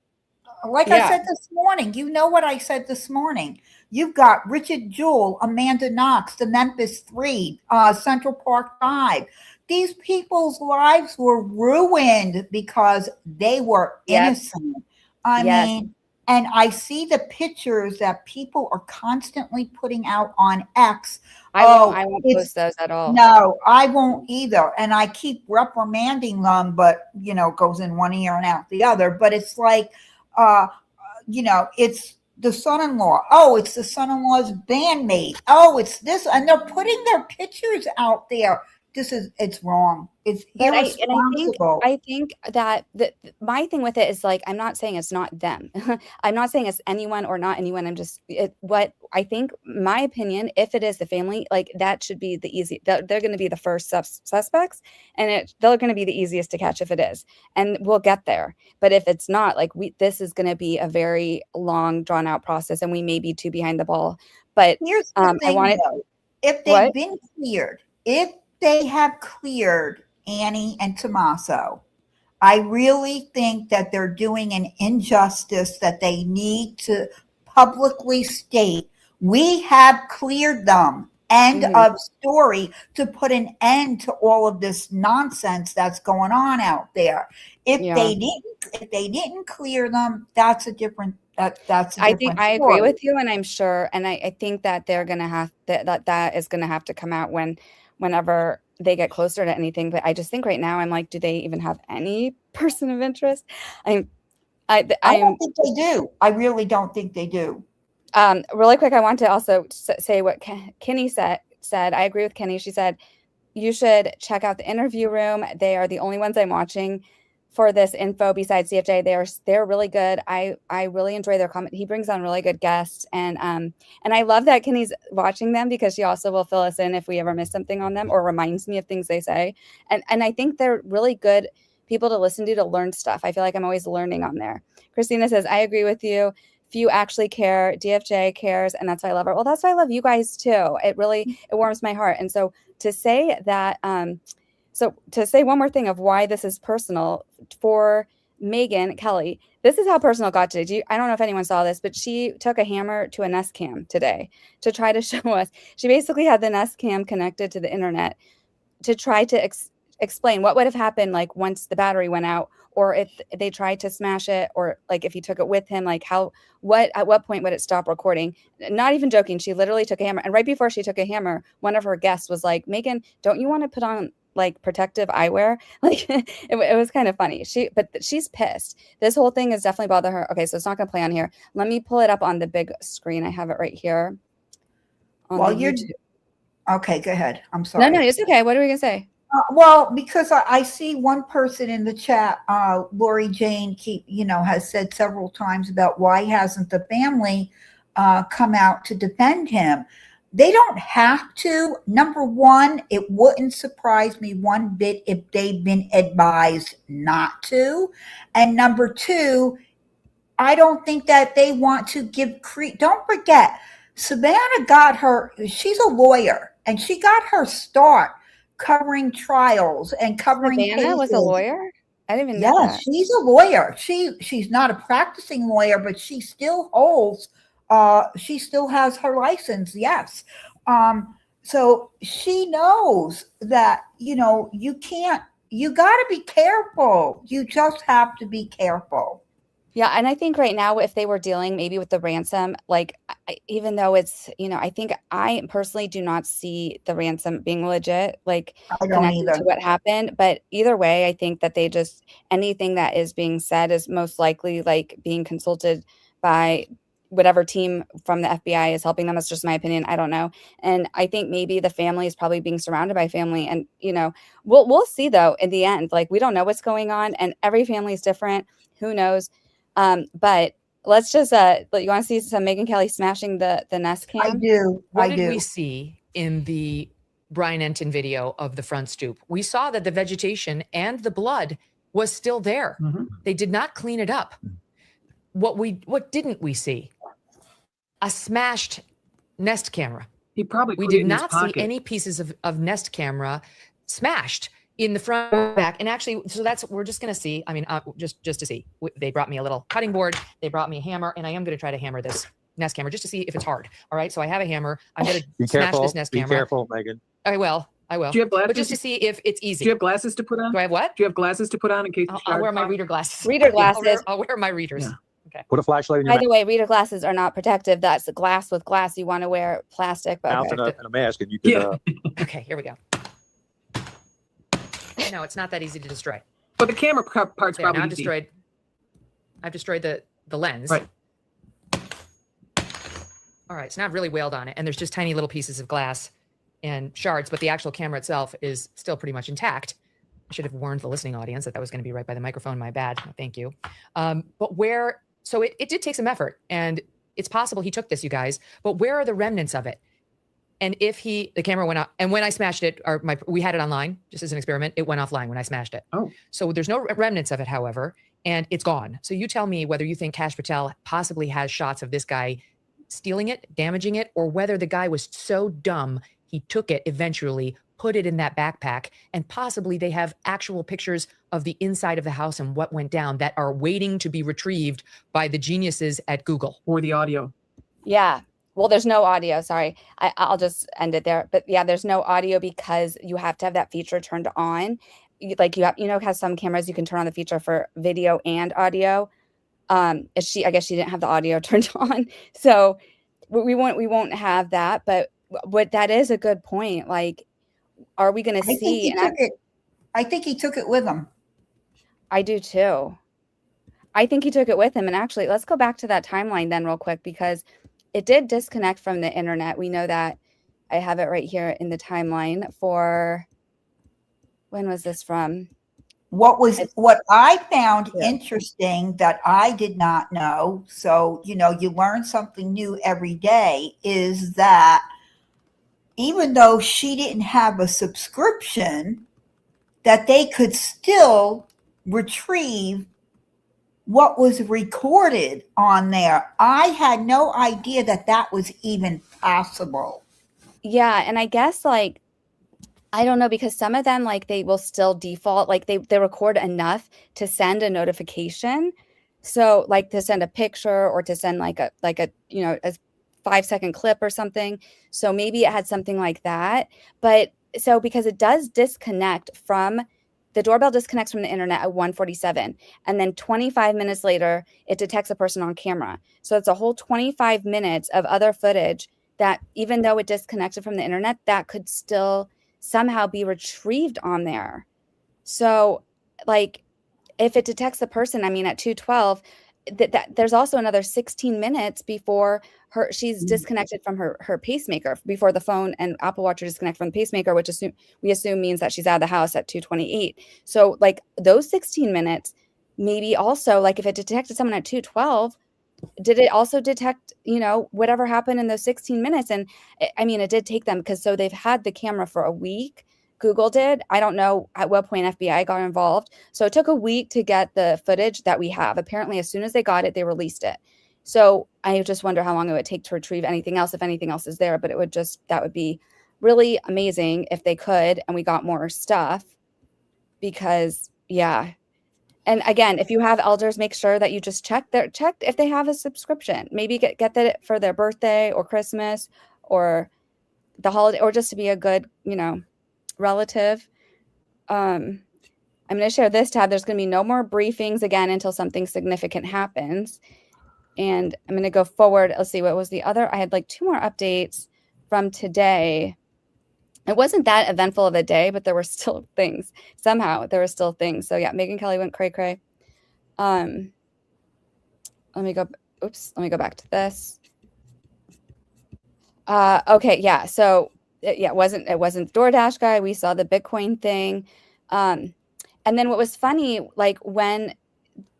I said this morning, you know what I said this morning? You've got Richard Jewell, Amanda Knox, the Memphis 3, Central Park 5. These people's lives were ruined because they were innocent. I mean, and I see the pictures that people are constantly putting out on X. I won't post those at all. No, I won't either. And I keep reprimanding them, but, goes in one ear and out the other. But it's like, it's the son-in-law. Oh, it's the son-in-law's bandmate. Oh, it's this. And they're putting their pictures out there. It's wrong. It's irresponsible. I think that my thing with it is like, I'm not saying it's not them. I'm not saying it's anyone or not anyone. I'm just, what I think, my opinion, if it is the family, like that should be the easy, they're going to be the first suspects, and they're going to be the easiest to catch if it is, and we'll get there. But if it's not, like this is going to be a very long drawn out process, and we may be too behind the ball. But here's the thing, though. If they've been cleared, if they have cleared Annie and Tommaso, I really think that they're doing an injustice that they need to publicly state. We have cleared them. End of story, to put an end to all of this nonsense that's going on out there. If they didn't clear them, that's a different I think I agree with you, and I'm sure, and I think that they're gonna have that is gonna have to come out whenever they get closer to anything. But I just think right now I'm like, do they even have any person of interest? I don't think they do. I really don't think they do. Really quick, I want to also say what Kenny said. I agree with Kenny. She said you should check out the interview room. They are the only ones I'm watching for this info besides CFJ. They're really good. I really enjoy their comment. He brings on really good guests, and I love that Kenny's watching them, because she also will fill us in if we ever miss something on them or reminds me of things they say. And I think they're really good people to listen to learn stuff. I feel like I'm always learning on there. Christina says, I agree with you. Few actually care. DFJ cares, and that's why I love her. Well, that's why I love you guys too. It warms my heart. And so to say that, so to say one more thing of why this is personal for MegynKelly, this is how personal it got today. I don't know if anyone saw this, but she took a hammer to a Nest Cam today to try to show us. She basically had the Nest Cam connected to the internet to try to explain what would have happened, like once the battery went out, or if they tried to smash it, or like if he took it with him, like at what point would it stop recording? Not even joking. She literally took a hammer, and right before she took a hammer, one of her guests was like, Megyn, don't you want to put on like protective eyewear? Like it was kind of funny. But she's pissed. This whole thing is definitely bothering her. Okay, so it's not going to play on here. Let me pull it up on the big screen. I have it right here. Okay, go ahead. I'm sorry. No, it's okay. What are we going to say? Well, because I see one person in the chat, Lori Jane, has said several times about why hasn't the family come out to defend him. They don't have to. Number one, it wouldn't surprise me one bit if they've been advised not to. And number two, I don't think that they want to give don't forget, Savannah she's a lawyer, and she got her start covering trials and covering Savannah cases. Was a lawyer? I didn't even know that. She's a lawyer. She's not a practicing lawyer, but she still holds she still has her license. Yes. So she knows that, you got to be careful. You just have to be careful. Yeah. And I think right now, if they were dealing maybe with the ransom, like, even though it's, I think I personally do not see the ransom being legit, like connected to what happened. But either way, I think that anything that is being said is most likely like being consulted by whatever team from the FBI is helping them. That's just my opinion. I don't know. And I think maybe the family is probably being surrounded by family. And, we'll see though, in the end, like we don't know what's going on and every family is different. Who knows? But let's just, you want to see some MegynKelly smashing the Nest cam? I do. What I did do. we see in the Brian Enton video of the front stoop? We saw that the vegetation and the blood was still there. They did not clean it up. What didn't we see? A smashed Nest camera. He probably we put it did in his not see pocket. any pieces of Nest camera smashed in the front or back. And actually, so we're just going to see, I mean, just to see. They brought me a little cutting board. They brought me a hammer, and I am going to try to hammer this Nest camera just to see if it's hard. All right. So I have a hammer. I'm going to smash this Nest camera. Be careful, Megan. I will. Do you have glasses? But just to see if it's easy. Do you have glasses to put on? Do I have what? Do you have glasses to put on in case I'll wear my reader glasses. Reader glasses. I'll wear my readers. Yeah. Okay. Put a flashlight in your By the way, reader glasses are not protective. That's glass with glass. You want to wear plastic. But mouth okay. and a mask, and you could. Okay, here we go. No, it's not that easy to destroy. But the camera part's There, probably now I've easy. destroyed the lens. Right. All right, so now I've really wailed on it, and there's just tiny little pieces of glass and shards, but the actual camera itself is still pretty much intact. I should have warned the listening audience that was going to be right by the microphone. My bad. Thank you. So it did take some effort, and it's possible he took this, you guys, but where are the remnants of it? And if the camera went out, and when I smashed it, we had it online just as an experiment. It went offline when I smashed it. Oh. So there's no remnants of it, however, and it's gone. So you tell me whether you think Kash Patel possibly has shots of this guy stealing it, damaging it, or whether the guy was so dumb he took it eventually, put it in that backpack, and possibly they have actual pictures of the inside of the house and what went down that are waiting to be retrieved by the geniuses at Google. Or the audio. Yeah. Well, there's no audio. Sorry. I'll just end it there. But yeah, there's no audio because you have to have that feature turned on. Has some cameras you can turn on the feature for video and audio. I guess she didn't have the audio turned on. So we won't have that. But what that is a good point. Like, are we going to see? I think he took it with him. I do too. I think he took it with him. And actually, let's go back to that timeline then real quick, because it did disconnect from the internet. We know that. I have it right here in the timeline for, when was this from? What I found interesting that I did not know, so, you learn something new every day, is that even though she didn't have a subscription, that they could still retrieve what was recorded on there. I had no idea that was even possible. Yeah. And I guess I don't know, because some of them, they will still default, they record enough to send a notification. So to send a picture or to send a 5-second clip or something. So maybe it had something like that. But so because it does disconnect from the doorbell disconnects from the internet at 1:47, and then 25 minutes later, it detects a person on camera. So it's a whole 25 minutes of other footage that, even though it disconnected from the internet, that could still somehow be retrieved on there. So, if it detects the person, at 2:12, that there's also another 16 minutes before she's disconnected from her pacemaker, before the phone and Apple Watch are disconnected from the pacemaker, which we assume means that she's out of the house at 2:28. So those 16 minutes, maybe also if it detected someone at 2:12, did it also detect, whatever happened in those 16 minutes? And it did take them, because they've had the camera for a week. Google did. I don't know at what point FBI got involved. So it took a week to get the footage that we have. Apparently, as soon as they got it, they released it. So I just wonder how long it would take to retrieve anything else, if anything else is there. But that would be really amazing if they could, and we got more stuff, because yeah. And again, if you have elders, make sure that you just check if they have a subscription. Maybe get that for their birthday or Christmas or the holiday, or just to be a good, relative. I'm going to share this tab. There's going to be no more briefings again until something significant happens. And I'm going to go forward. Let's see, what was the other? I had 2 more updates from today. It wasn't that eventful of a day, but there were still things. Somehow there were still things. So yeah, MegynKelly went cray cray. Let me go. oops, let me go back to this. Okay, yeah. So it wasn't the DoorDash guy. We saw the Bitcoin thing. And then what was funny, like when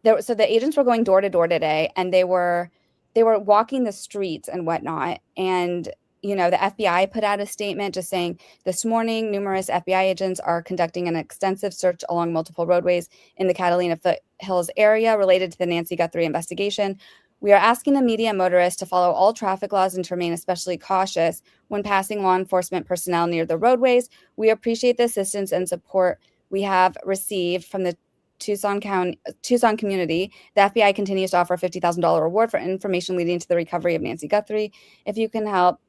so the agents were going door to door today, and they were walking the streets and whatnot. And the FBI put out a statement just saying, this morning, numerous FBI agents are conducting an extensive search along multiple roadways in the Catalina Foothills area related to the Nancy Guthrie investigation. We are asking the media and motorists to follow all traffic laws and to remain especially cautious when passing law enforcement personnel near the roadways. We appreciate the assistance and support we have received from the Tucson community. The FBI continues to offer a $50,000 reward for information leading to the recovery of Nancy Guthrie. If you can help,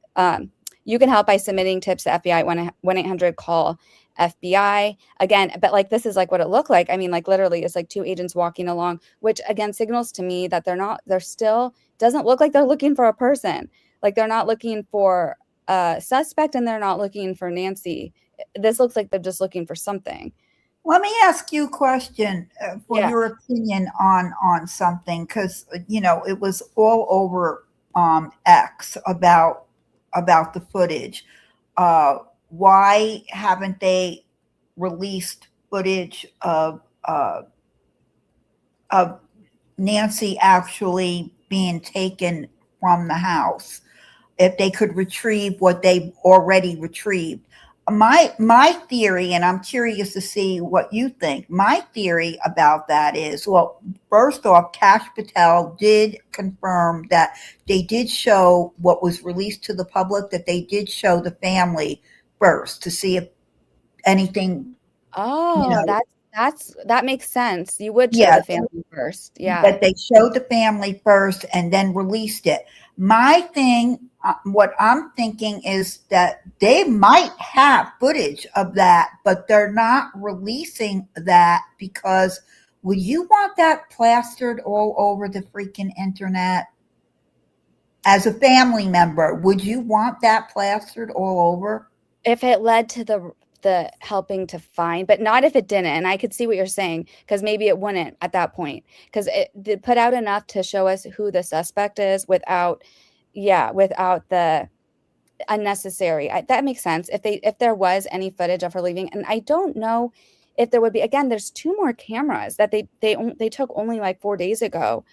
you can help by submitting tips to FBI at 1-800-CALL FBI. Again, but like this is like what it looked like. I mean, like literally it's like two agents walking along, which again signals to me that they're still doesn't look like they're looking for a person. Like they're not looking for a suspect and they're not looking for Nancy. This looks like they're just looking for something. Let me ask you a question for your opinion on something, because it was all over X about the footage. Why haven't they released footage of Nancy actually being taken from the house if they could retrieve what they've already retrieved? My theory, and I'm curious to see what you think, my theory about that is, well, first off, Kash Patel did confirm that they did show what was released to the public, that they did show the family first to see if anything. That makes sense. You would show the family first. Yeah. That they showed the family first and then released it. My thing, what I'm thinking is that they might have footage of that, but they're not releasing that because would you want that plastered all over the freaking internet? As a family member, would you want that plastered all over? If it led to the helping to find, but not if it didn't. And I could see what you're saying, because maybe it wouldn't at that point, because it did put out enough to show us who the suspect is without the unnecessary. That makes sense. If there was any footage of her leaving, and I don't know if there would be. Again, there's 2 more cameras that they took only like 4 days ago,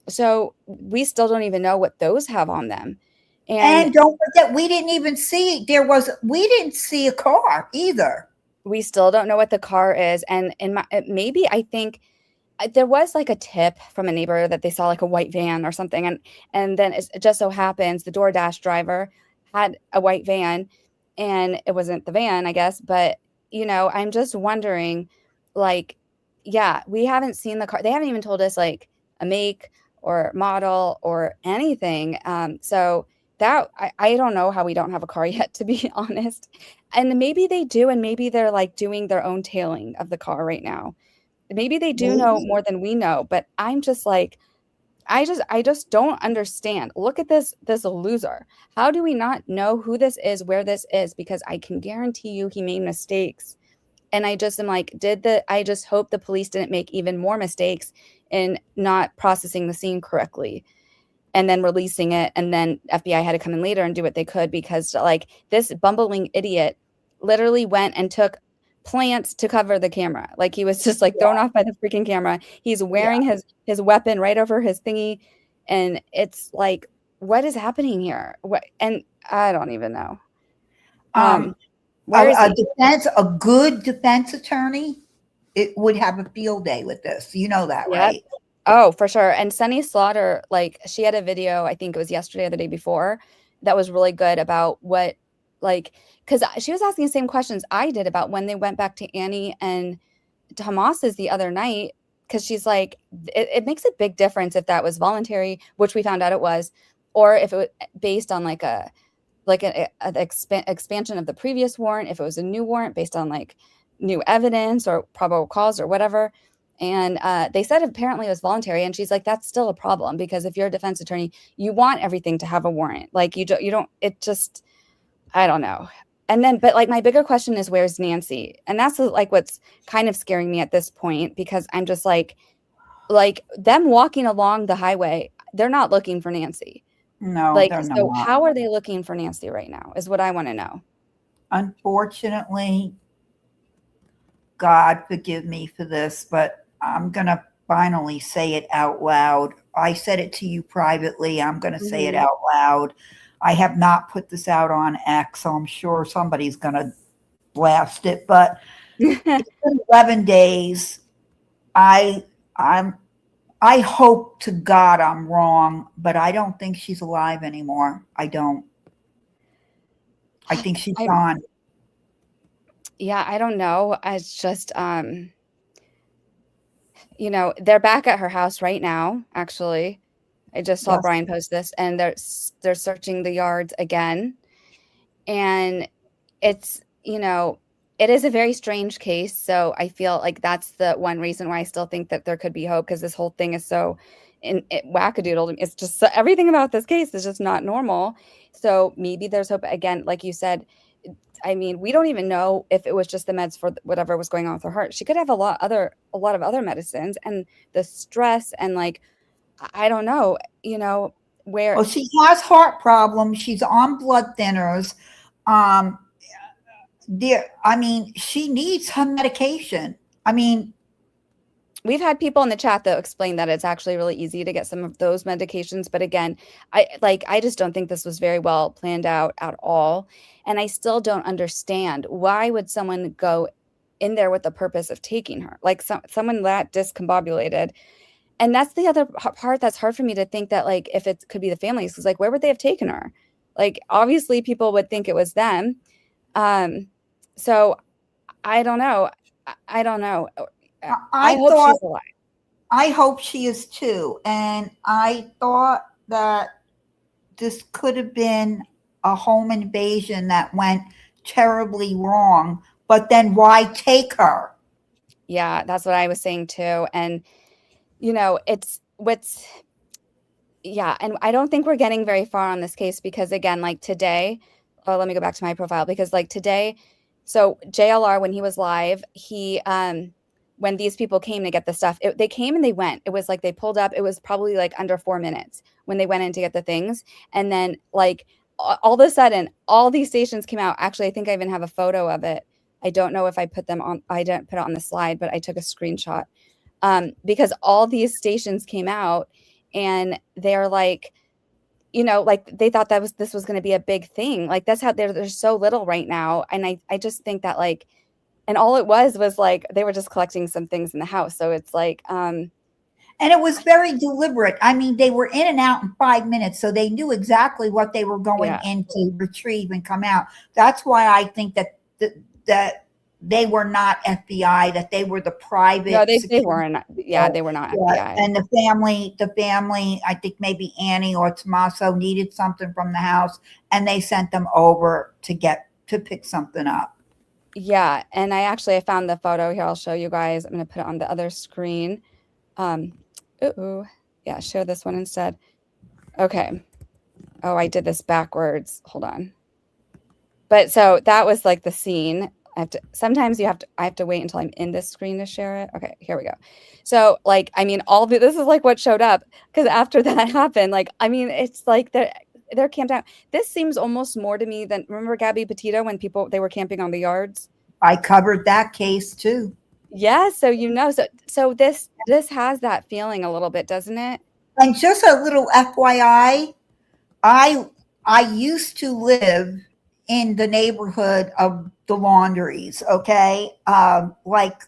so we still don't even know what those have on them. And don't forget, we didn't see a car either. We still don't know what the car is. And maybe I think there was like a tip from a neighbor that they saw like a white van or something. And then it just so happens the DoorDash driver had a white van, and it wasn't the van, I guess. But, I'm just wondering, like, we haven't seen the car. They haven't even told us like a make or model or anything. So that I don't know how we don't have a car yet, to be honest. And maybe they do, and maybe they're like doing their own tailing of the car right now. Maybe they do know more than we know, but I'm just like, I just don't understand. Look at this loser. How do we not know who this is, where this is? Because I can guarantee you he made mistakes. And I just am like, I just hope the police didn't make even more mistakes in not processing the scene correctly and then releasing it. And then FBI had to come in later and do what they could, because like this bumbling idiot literally went and took plants to cover the camera. Like he was just like thrown off by the freaking camera. He's wearing his weapon right over his thingy. And it's like, what is happening here? And I don't even know. A good defense attorney, it would have a field day with this. You know that, right? Oh, for sure. And Sunny Slaughter, like she had a video, I think it was yesterday or the day before, that was really good about what, like, because she was asking the same questions I did about when they went back to Annie and Hamas's the other night. Because she's like, it makes a big difference if that was voluntary, which we found out it was, or if it was based on like an expansion of the previous warrant, if it was a new warrant based on like new evidence or probable cause or whatever. And they said apparently it was voluntary. And she's like, that's still a problem, because if you're a defense attorney, you want everything to have a warrant. Like you don't, it just, I don't know. And then, but like my bigger question is, where's Nancy? And that's like what's kind of scaring me at this point, because I'm just like them walking along the highway. they're not looking for Nancy. No, Like, they're so not. how are they looking for Nancy right now is what I want to know. Unfortunately, God forgive me for this, but I'm going to finally say it out loud. I said it to you privately. I'm going to say it out loud. I have not put this out on X, so I'm sure somebody's going to blast it. But it's been 11 days. I hope to God I'm wrong, but I don't think she's alive anymore. I don't. I think she's gone. Yeah, I don't know. It's just, you know, they're back at her house right now, actually. I just saw Brian post this, and they're searching the yards again. And it's, you know, it is a very strange case. So I feel like that's the one reason why I still think that there could be hope, because this whole thing is so wackadoodle. It's just so, everything about this case is just not normal. So maybe there's hope. Again, like you said, I mean, we don't even know if it was just the meds for whatever was going on with her heart. She could have a lot of other medicines, and the stress, and like, I don't know, you know, where. Well, she has heart problems. She's on blood thinners. I mean, she needs her medication. I mean, we've had people in the chat though explain that it's actually really easy to get some of those medications. But again, I just don't think this was very well planned out at all. And I still don't understand, why would someone go in there with the purpose of taking her? Like someone that discombobulated. And that's the other part that's hard for me to think, that like, if it could be the families, because like, where would they have taken her? Like, obviously people would think it was them. So I don't know. I don't know. I hope she's alive. I hope she is too. And I thought that this could have been a home invasion that went terribly wrong, but then why take her? Yeah, that's what I was saying too. And, you know, yeah. And I don't think we're getting very far on this case, because again, like today, let me go back to my profile, because like today, so JLR, when he was live, he, when these people came to get the stuff, they came and they went. It was like they pulled up. It was probably like under 4 minutes when they went in to get the things. And then like all of a sudden, all these stations came out. Actually, I think I even have a photo of it. I don't know if I put them on. I didn't put it on the slide, but I took a screenshot, because all these stations came out, and they're like, you know, like they thought this was going to be a big thing. Like that's how there's so little right now. And I just think that like, and all it was like they were just collecting some things in the house. So it's like, and it was very deliberate. I mean, they were in and out in 5 minutes, so they knew exactly what they were going in to retrieve and come out. That's why I think that that they were not FBI, that they were the private. No, they weren't. Yeah, they were not FBI. And the family, I think maybe Annie or Tommaso needed something from the house, and they sent them over to pick something up. Yeah, and I found the photo here. I'll show you guys. I'm going to put it on the other screen. Yeah, share this one instead. Okay. Oh, I did this backwards. Hold on. But so that was like the scene. I have to wait until I'm in this screen to share it. Okay, here we go. So like, I mean, this is like what showed up, because after that happened, like, I mean, it's like they're camped out. This seems almost more to me than, remember Gabby Petito when they were camping on the yards? I covered that case too. Yeah, so you know, so this has that feeling a little bit, doesn't it? And just a little FYI, I used to live in the neighborhood of the laundries, okay? Like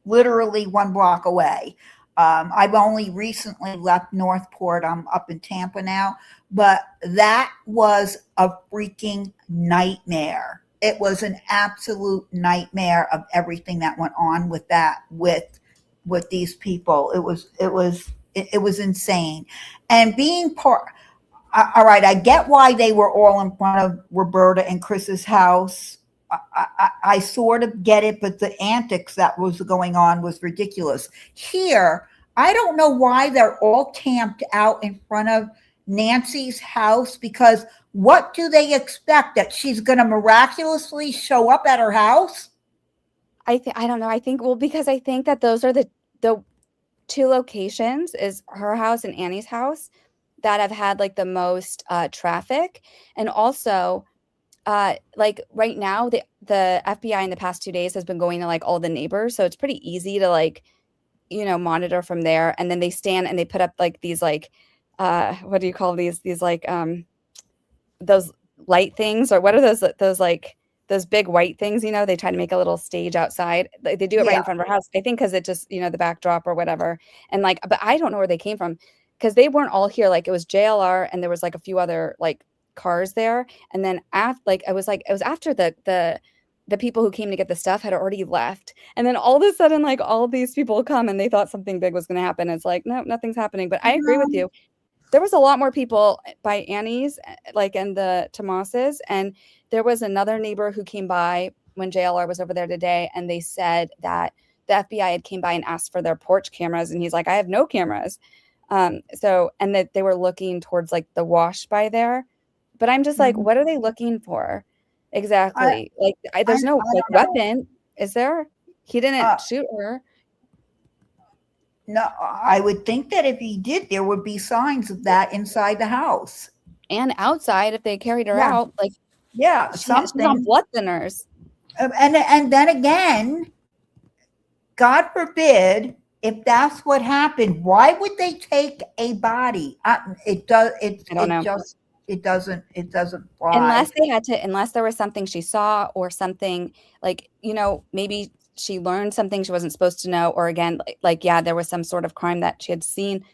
literally 1 block away. I've only recently left Northport. I'm up in Tampa now, but that was a freaking nightmare. It was an absolute nightmare of everything that went on with these people. It was insane. And being part, all right, I get why they were all in front of Roberta and Chris's house. I sort of get it, but the antics that was going on was ridiculous. Here, I don't know why they're all camped out in front of Nancy's house, because what do they expect? That she's going to miraculously show up at her house? I don't know. I think, well, because I think that those are two locations is her house and Annie's house that have had like the most traffic. And also like right now the FBI in the past 2 days has been going to like all the neighbors, so it's pretty easy to like, you know, monitor from there. And then they stand and they put up like these like what do you call these like those light things, or what are those like those big white things, you know, they try to make a little stage outside. They do it right in front of our house, I think, because it just, you know, the backdrop or whatever. And like, but I don't know where they came from, because they weren't all here. Like it was JLR and there was like a few other like cars there. And then after, like it was after the people who came to get the stuff had already left. And then all of a sudden, like all these people come and they thought something big was going to happen. It's like, no, nothing's happening. But I agree with you. There was a lot more people by Annie's, like, and the Tomas's. And there was another neighbor who came by when JLR was over there today. And they said that the FBI had came by and asked for their porch cameras. And he's like, I have no cameras. So, and that they were looking towards like the wash by there. But I'm just like, what are they looking for? Exactly. There's no like weapon. Is there? He didn't shoot her. No, I would think that if he did, there would be signs of that inside the house and outside if they carried her out. Like, she's on blood thinners. And then again, God forbid, if that's what happened, why would they take a body? It doesn't fly. Unless there was something she saw or something like, you know, maybe she learned something she wasn't supposed to know, or again, like, yeah, there was some sort of crime that she had seen,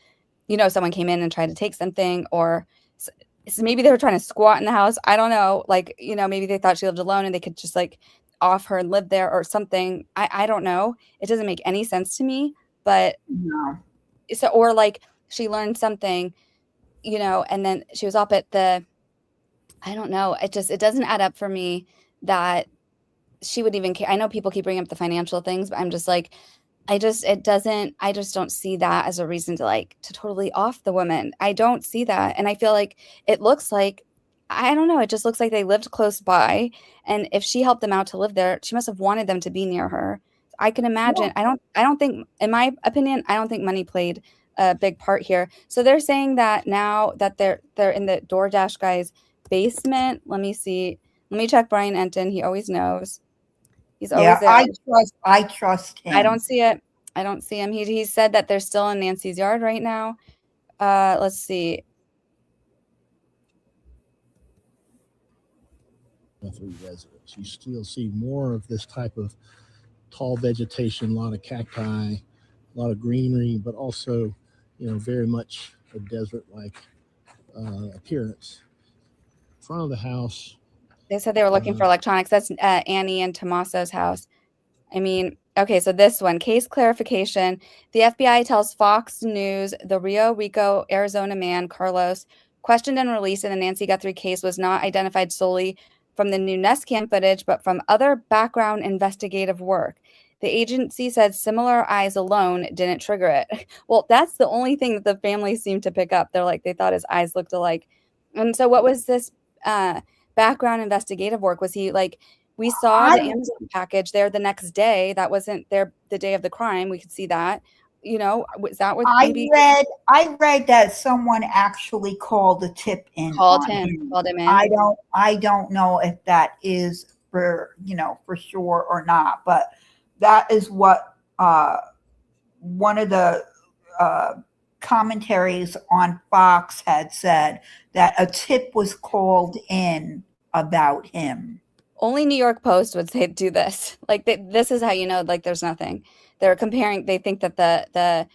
you know, someone came in and tried to take something, or so maybe they were trying to squat in the house. I don't know. Like, you know, maybe they thought she lived alone and they could just like off her and live there or something. I don't know. It doesn't make any sense to me, but so, or like she learned something, you know, and then she was up at I don't know. It doesn't add up for me that she would even care. I know people keep bringing up the financial things, but I'm just like, I just don't see that as a reason to totally off the woman. I don't see that. And I feel like it looks like, I don't know, it just looks like they lived close by. And if she helped them out to live there, she must have wanted them to be near her. I can imagine. Yeah. I don't think, in my opinion, I don't think money played a big part here. So they're saying that now that they're in the DoorDash guy's basement. Let me see. Let me check Brian Enton. He always knows. He's always there. I trust him. I don't see it. I don't see him. He said that they're still in Nancy's yard right now. Let's see. Guthrie residents. You still see more of this type of tall vegetation, a lot of cacti, a lot of greenery, but also, you know, very much a desert-like appearance. In front of the house. They said they were looking for electronics. That's Annie and Tomaso's house. I mean, okay, so this one, case clarification. The FBI tells Fox News the Rio Rico, Arizona man, Carlos, questioned and released in the Nancy Guthrie case was not identified solely from the new Nest Cam footage, but from other background investigative work. The agency said similar eyes alone didn't trigger it. Well, that's the only thing that the family seemed to pick up. They're like, they thought his eyes looked alike. And so what was this background investigative work? Was he like, we saw the Amazon package there the next day. That wasn't there the day of the crime. We could see that. You know, was that what maybe I read that someone actually called the tip in. Called him in. I don't know if that is for sure or not, but that is what one of the commentaries on Fox had said, that a tip was called in about him. Only New York Post would say do this. Like this is how you know, like there's nothing. They're comparing. They think that the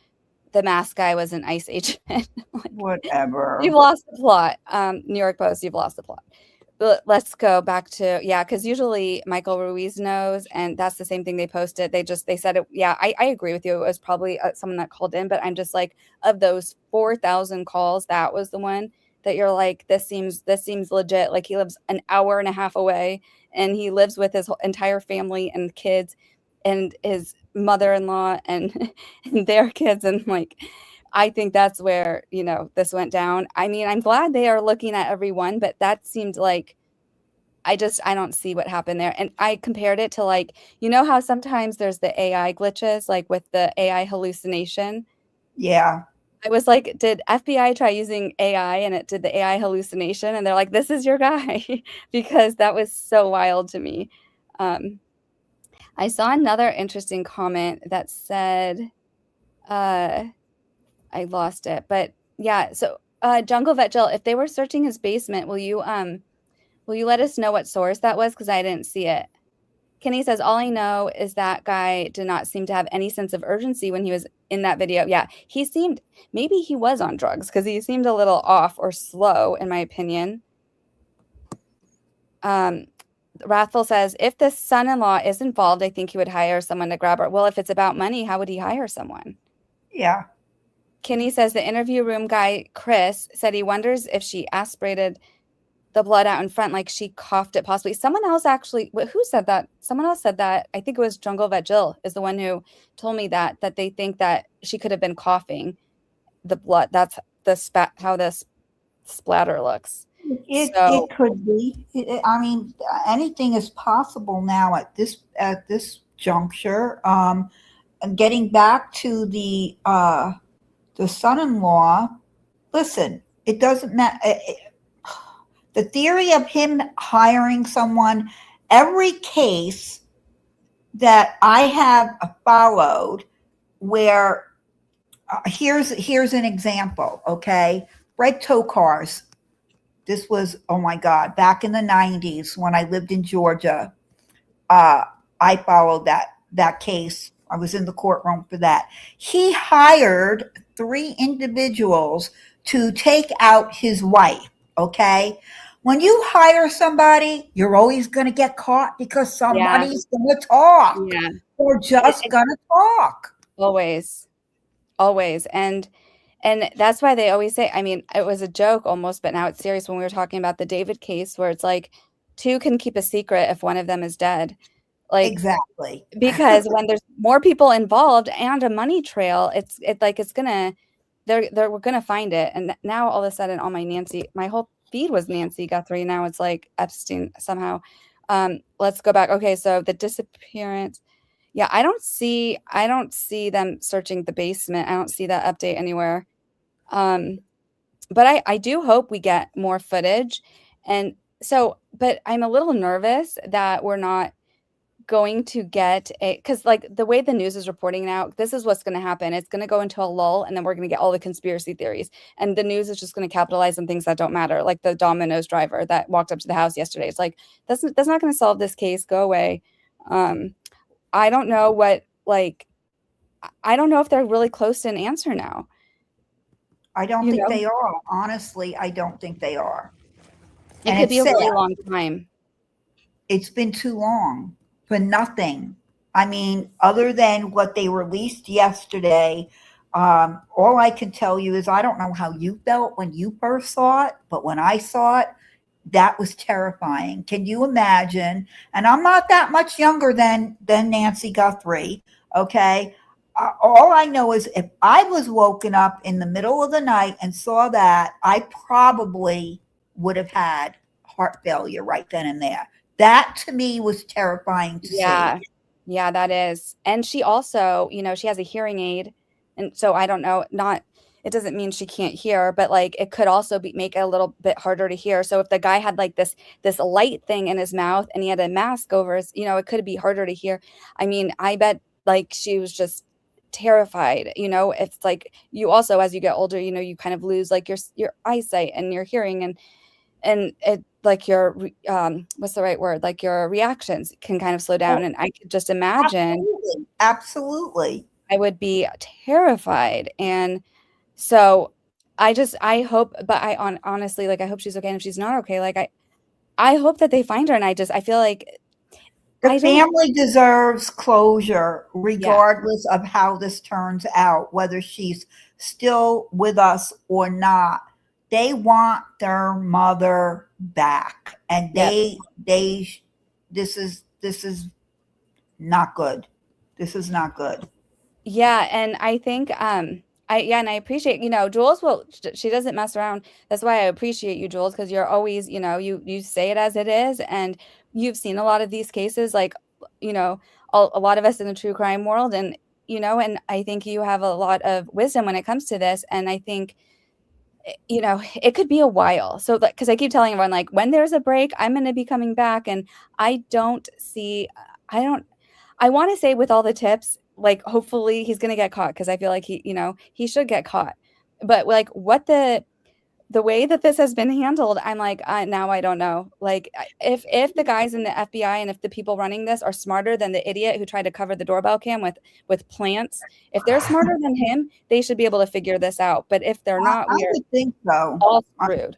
masked guy was an ICE agent. Like, whatever. You've lost the plot. New York Post, you've lost the plot. But let's go back to because usually Michael Ruiz knows, and that's the same thing they posted. They said it. Yeah, I agree with you. It was probably someone that called in, but I'm just like, of those 4,000 calls, that was the one that you're like, this seems legit. Like he lives an hour and a half away, and he lives with his entire family and kids, and his mother-in-law and their kids, and like, I think that's where, this went down. I mean, I'm glad they are looking at everyone, but that seemed like, I don't see what happened there. And I compared it to how sometimes there's the AI glitches, like with the AI hallucination Yeah. I was like, did FBI try using AI and it did the AI hallucination? And they're like, this is your guy, because that was so wild to me. I saw another interesting comment that said, I lost it, but yeah. So, Jungle Vet Jill, if they were searching his basement, will you let us know what source that was? Because I didn't see it. Kenny says, all I know is that guy did not seem to have any sense of urgency when he was in that video. Yeah, maybe he was on drugs because he seemed a little off or slow, in my opinion. Wrathful says, if the son-in-law is involved, I think he would hire someone to grab her. Well, if it's about money, how would he hire someone? Yeah. Kenny says the interview room guy, Chris, said he wonders if she aspirated the blood out in front, like she coughed it possibly. Someone else actually, who said that? Someone else said that. I think it was Jungle Vet Jill is the one who told me that they think that she could have been coughing the blood. That's how this splatter looks. It could be. I mean, anything is possible now at this juncture. And getting back to the son-in-law, listen, it doesn't matter. The theory of him hiring someone, every case that I have followed where here's an example, okay? Red tow cars. This was, oh my God, back in the 90s when I lived in Georgia. I followed that case. I was in the courtroom for that. He hired 3 individuals to take out his wife, okay? When you hire somebody, you're always going to get caught because somebody's going to talk. Yeah. They're just going to talk. Always. And that's why they always say, I mean, it was a joke almost, but now it's serious when we were talking about the David case where it's like 2 can keep a secret if one of them is dead. Like, exactly. Because when there's more people involved and a money trail, we're gonna find it. And now all of a sudden, my whole feed was Nancy Guthrie. Now it's like Epstein somehow. Let's go back. Okay, so the disappearance. Yeah, I don't see them searching the basement. I don't see that update anywhere. But I do hope we get more footage. And so, but I'm a little nervous that we're not going to get because like the way the news is reporting now, this is what's going to happen. It's going to go into a lull and then we're going to get all the conspiracy theories. And the news is just going to capitalize on things that don't matter. Like the Domino's driver that walked up to the house yesterday. It's like, that's not going to solve this case. Go away. I don't know I don't know if they're really close to an answer now. I don't think they are. Honestly, I don't think they are. It could be a really long time. It's been too long for nothing. I mean, other than what they released yesterday, all I can tell you is I don't know how you felt when you first saw it, but when I saw it, that was terrifying. Can you imagine? And I'm not that much younger than Nancy Guthrie, okay? All I know is if I was woken up in the middle of the night and saw that, I probably would have had heart failure right then and there. That to me was terrifying to see. Yeah, that is. And she also, she has a hearing aid. And so I don't know, it doesn't mean she can't hear, but like it could also make it a little bit harder to hear. So if the guy had like this light thing in his mouth and he had a mask over his, it could be harder to hear. I mean, I bet like she was just terrified. It's like you also, as you get older, you kind of lose like your eyesight and your hearing and it like your what's the right word, like your reactions can kind of slow down. And I could just imagine absolutely I would be terrified. And so I hope, but I honestly, like, I hope she's okay. And if she's not okay, like I hope that they find her. And I feel like the family deserves closure regardless of how this turns out, whether she's still with us or not. They want their mother back, and this is not good. This is not good. Yeah, and I think and I appreciate, Jules she doesn't mess around. That's why I appreciate you, Jules, because you're always, you say it as it is, and you've seen a lot of these cases, like, a lot of us in the true crime world, and you know, and I think you have a lot of wisdom when it comes to this. And I think, you know, it could be a while. So, because I keep telling everyone, like, when there's a break, I'm going to be coming back. And I don't see, I want to say with all the tips, like, hopefully he's going to get caught, because I feel like he, you know, he should get caught. But like, what the way that this has been handled, I'm like, now I don't know. Like, if the guys in the FBI and if the people running this are smarter than the idiot who tried to cover the doorbell cam with plants, if they're smarter than him, they should be able to figure this out. But if they're not, I we are would think so. all screwed.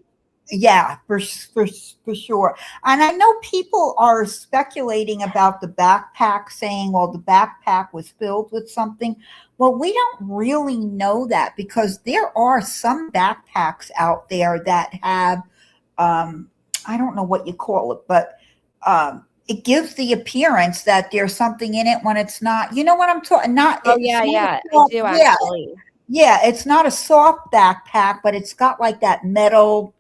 Yeah, for sure. And I know people are speculating about the backpack, saying, well, the backpack was filled with something. Well, we don't really know that, because there are some backpacks out there that have, I don't know what you call it, but it gives the appearance that there's something in it when it's not. You know what I'm talking? Not. Oh, it's yeah, not yeah, a soft- I do yeah, actually. yeah. It's not a soft backpack, but it's got like that metal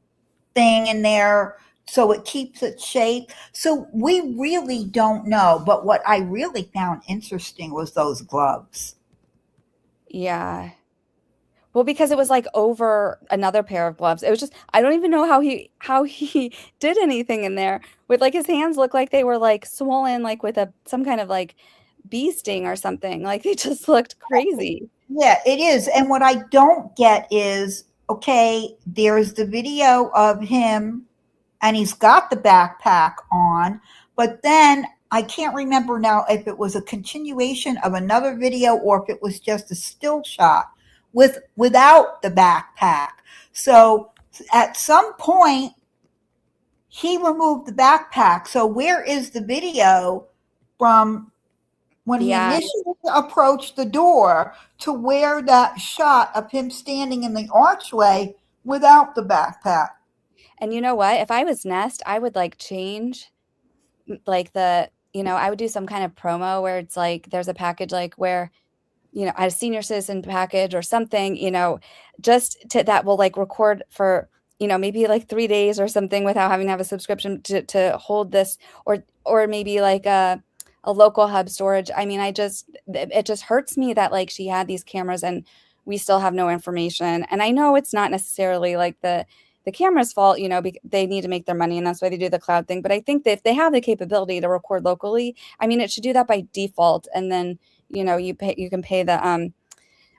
thing in there, so it keeps its shape. So we really don't know. But what I really found interesting was those gloves. Yeah. Well, because it was like over another pair of gloves. It was just, I don't even know how he did anything in there. With like, his hands looked like they were like swollen, like with some kind of like bee sting or something. Like, they just looked crazy. Yeah, it is. And what I don't get is, okay, there's the video of him and he's got the backpack on, but then I can't remember now if it was a continuation of another video or if it was just a still shot without the backpack. So at some point he removed the backpack. So where is the video from when he initially approached the door to where that shot of him standing in the archway without the backpack? And you know what? If I was Nest, I would like change like you know, I would do some kind of promo where it's like there's a package like where, you know, a senior citizen package or something, you know, just that will like record for, you know, maybe like 3 days or something without having to have a subscription to hold this, or maybe like a local hub storage. I mean, it just hurts me that like she had these cameras and we still have no information. And I know it's not necessarily like the camera's fault, you know, they need to make their money and that's why they do the cloud thing. But I think that if they have the capability to record locally, I mean, it should do that by default. And then, you know, you can pay the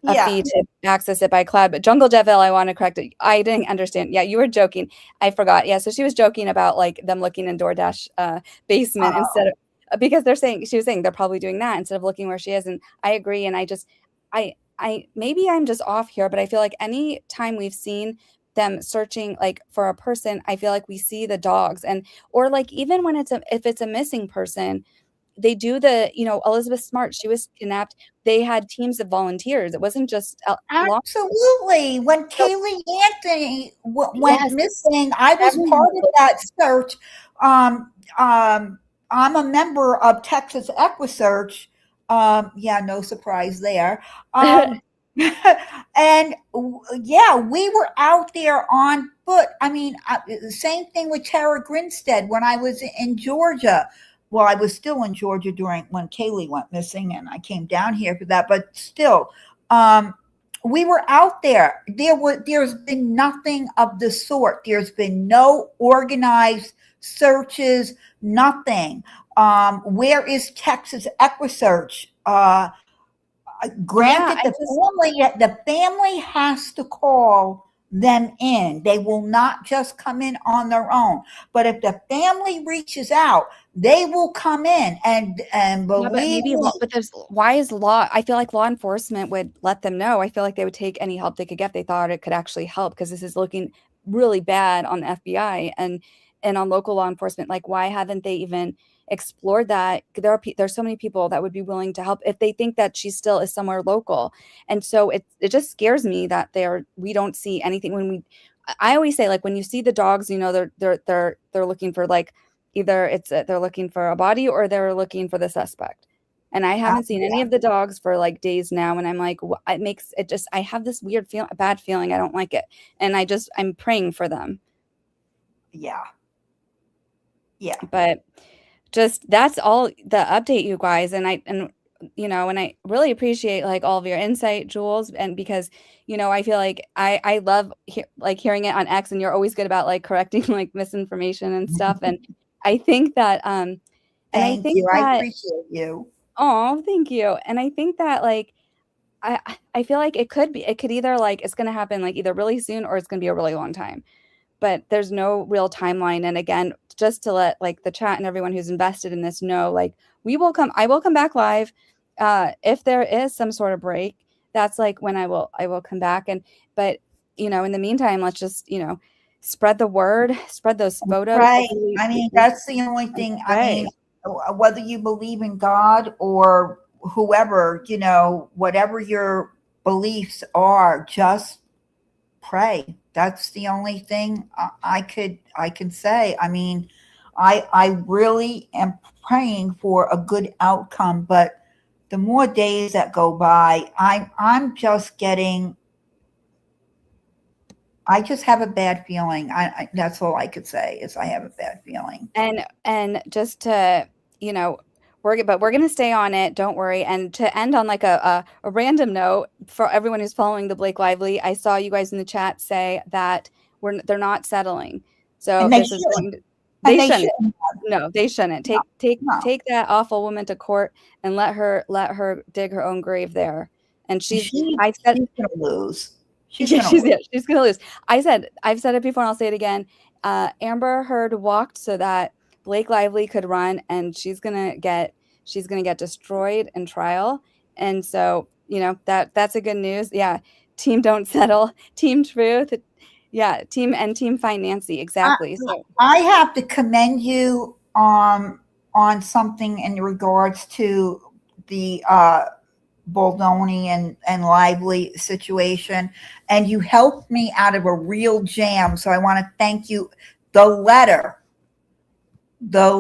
a fee to access it by cloud. But Jungle Devil, I want to correct it. I didn't understand. Yeah, you were joking. I forgot. Yeah, so she was joking about like them looking in DoorDash basement instead of, because she was saying they're probably doing that instead of looking where she is. And I agree. And I maybe I'm just off here, but I feel like any time we've seen them searching like for a person, I feel like we see the dogs, or like even when if it's a missing person, they do you know, Elizabeth Smart, she was kidnapped. They had teams of volunteers. It wasn't just absolutely. When Kaylee Anthony went missing, I was part of that search. I'm a member of Texas EquiSearch. Yeah, no surprise there. And yeah, we were out there on foot. I mean, the same thing with Tara Grinstead when I was in Georgia. Well, I was still in Georgia when Kaylee went missing, and I came down here for that. But still, we were out there. There's been nothing of the sort. There's been no organized searches, nothing. Where is Texas EquiSearch? Granted, the family has to call them in. They will not just come in on their own. But if the family reaches out, they will come in and believe me. But why is law? I feel like law enforcement would let them know. I feel like they would take any help they could get. They thought it could actually help, because this is looking really bad on the FBI and on local law enforcement. Like, why haven't they even explored that? There's so many people that would be willing to help if they think that she still is somewhere local. And so it just scares me that we don't see anything. I always say, like, when you see the dogs, you know, they're looking for, like, either they're looking for a body or they're looking for the suspect. And I haven't seen any of the dogs for like days now. And I'm like, I have this weird bad feeling. I don't like it. And I'm praying for them. Yeah. But just, that's all the update, you guys. And and I really appreciate like all of your insight, Jules, and because I feel like I love hearing it on X, and you're always good about like correcting like misinformation and stuff. And I think that Thank you. I appreciate you. Oh, thank you. And I think that like I feel like it could either like it's gonna happen like either really soon or it's gonna be a really long time. But there's no real timeline. And again, just to let like the chat and everyone who's invested in this know, like I will come back live. If there is some sort of break, that's like when I will come back. But in the meantime, let's just, spread the word, spread those photos. Right. I mean, that's the only thing. I mean, whether you believe in God or whoever, whatever your beliefs are, just pray. That's the only thing I can say. I mean, I really am praying for a good outcome, but the more days that go by, I'm just getting. I just have a bad feeling. That's all I could say is I have a bad feeling. And just to, we're going to stay on it. Don't worry. And to end on like a random note for everyone who's following the Blake Lively, I saw you guys in the chat say that they're not settling. So this is going to, they shouldn't. No, they shouldn't. Take that awful woman to court and let her dig her own grave there. And she's going to lose. She's going to lose. I've said it before and I'll say it again. Amber Heard walked so that Blake Lively could run, and she's gonna get destroyed in trial. And so, that's a good news. Yeah. Team Don't Settle, Team Truth. Yeah. Team Financy. Exactly. So I have to commend you on something in regards to the Baldoni and Lively situation, and you helped me out of a real jam. So I want to thank you. The letter, the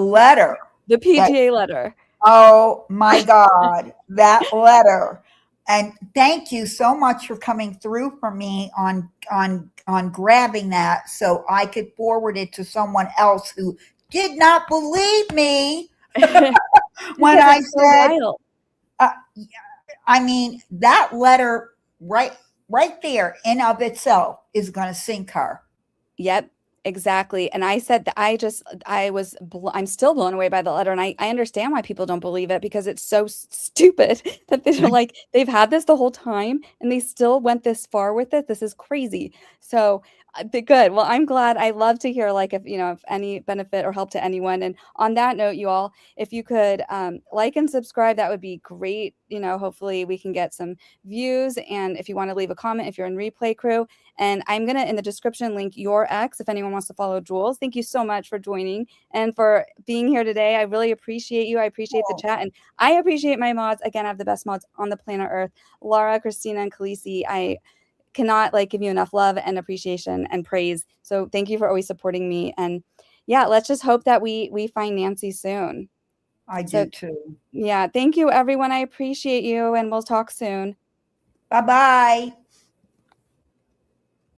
PTA letter. Oh my God, that letter. And thank you so much for coming through for me on grabbing that so I could forward it to someone else who did not believe me when I said, I mean, that letter right there in of itself is going to sink her. Yep, exactly. And I said that I'm still blown away by the letter. And I understand why people don't believe it, because it's so stupid that they're like, they've had this the whole time and they still went this far with it. This is crazy. So good. Well, I'm glad. I love to hear like if any benefit or help to anyone. And on that note, you all, if you could like and subscribe, that would be great. Hopefully we can get some views. And if you want to leave a comment, if you're in replay crew, and I'm going to in the description link your X if anyone wants to follow Jules. Thank you so much for joining and for being here today. I really appreciate you. I appreciate the chat, and I appreciate my mods. Again, I have the best mods on the planet Earth. Laura, Christina, and Khaleesi. I cannot give you enough love and appreciation and praise. So thank you for always supporting me. And yeah, let's just hope that we find Nancy soon. I do too. Yeah. Thank you, everyone. I appreciate you, and we'll talk soon. Bye-bye.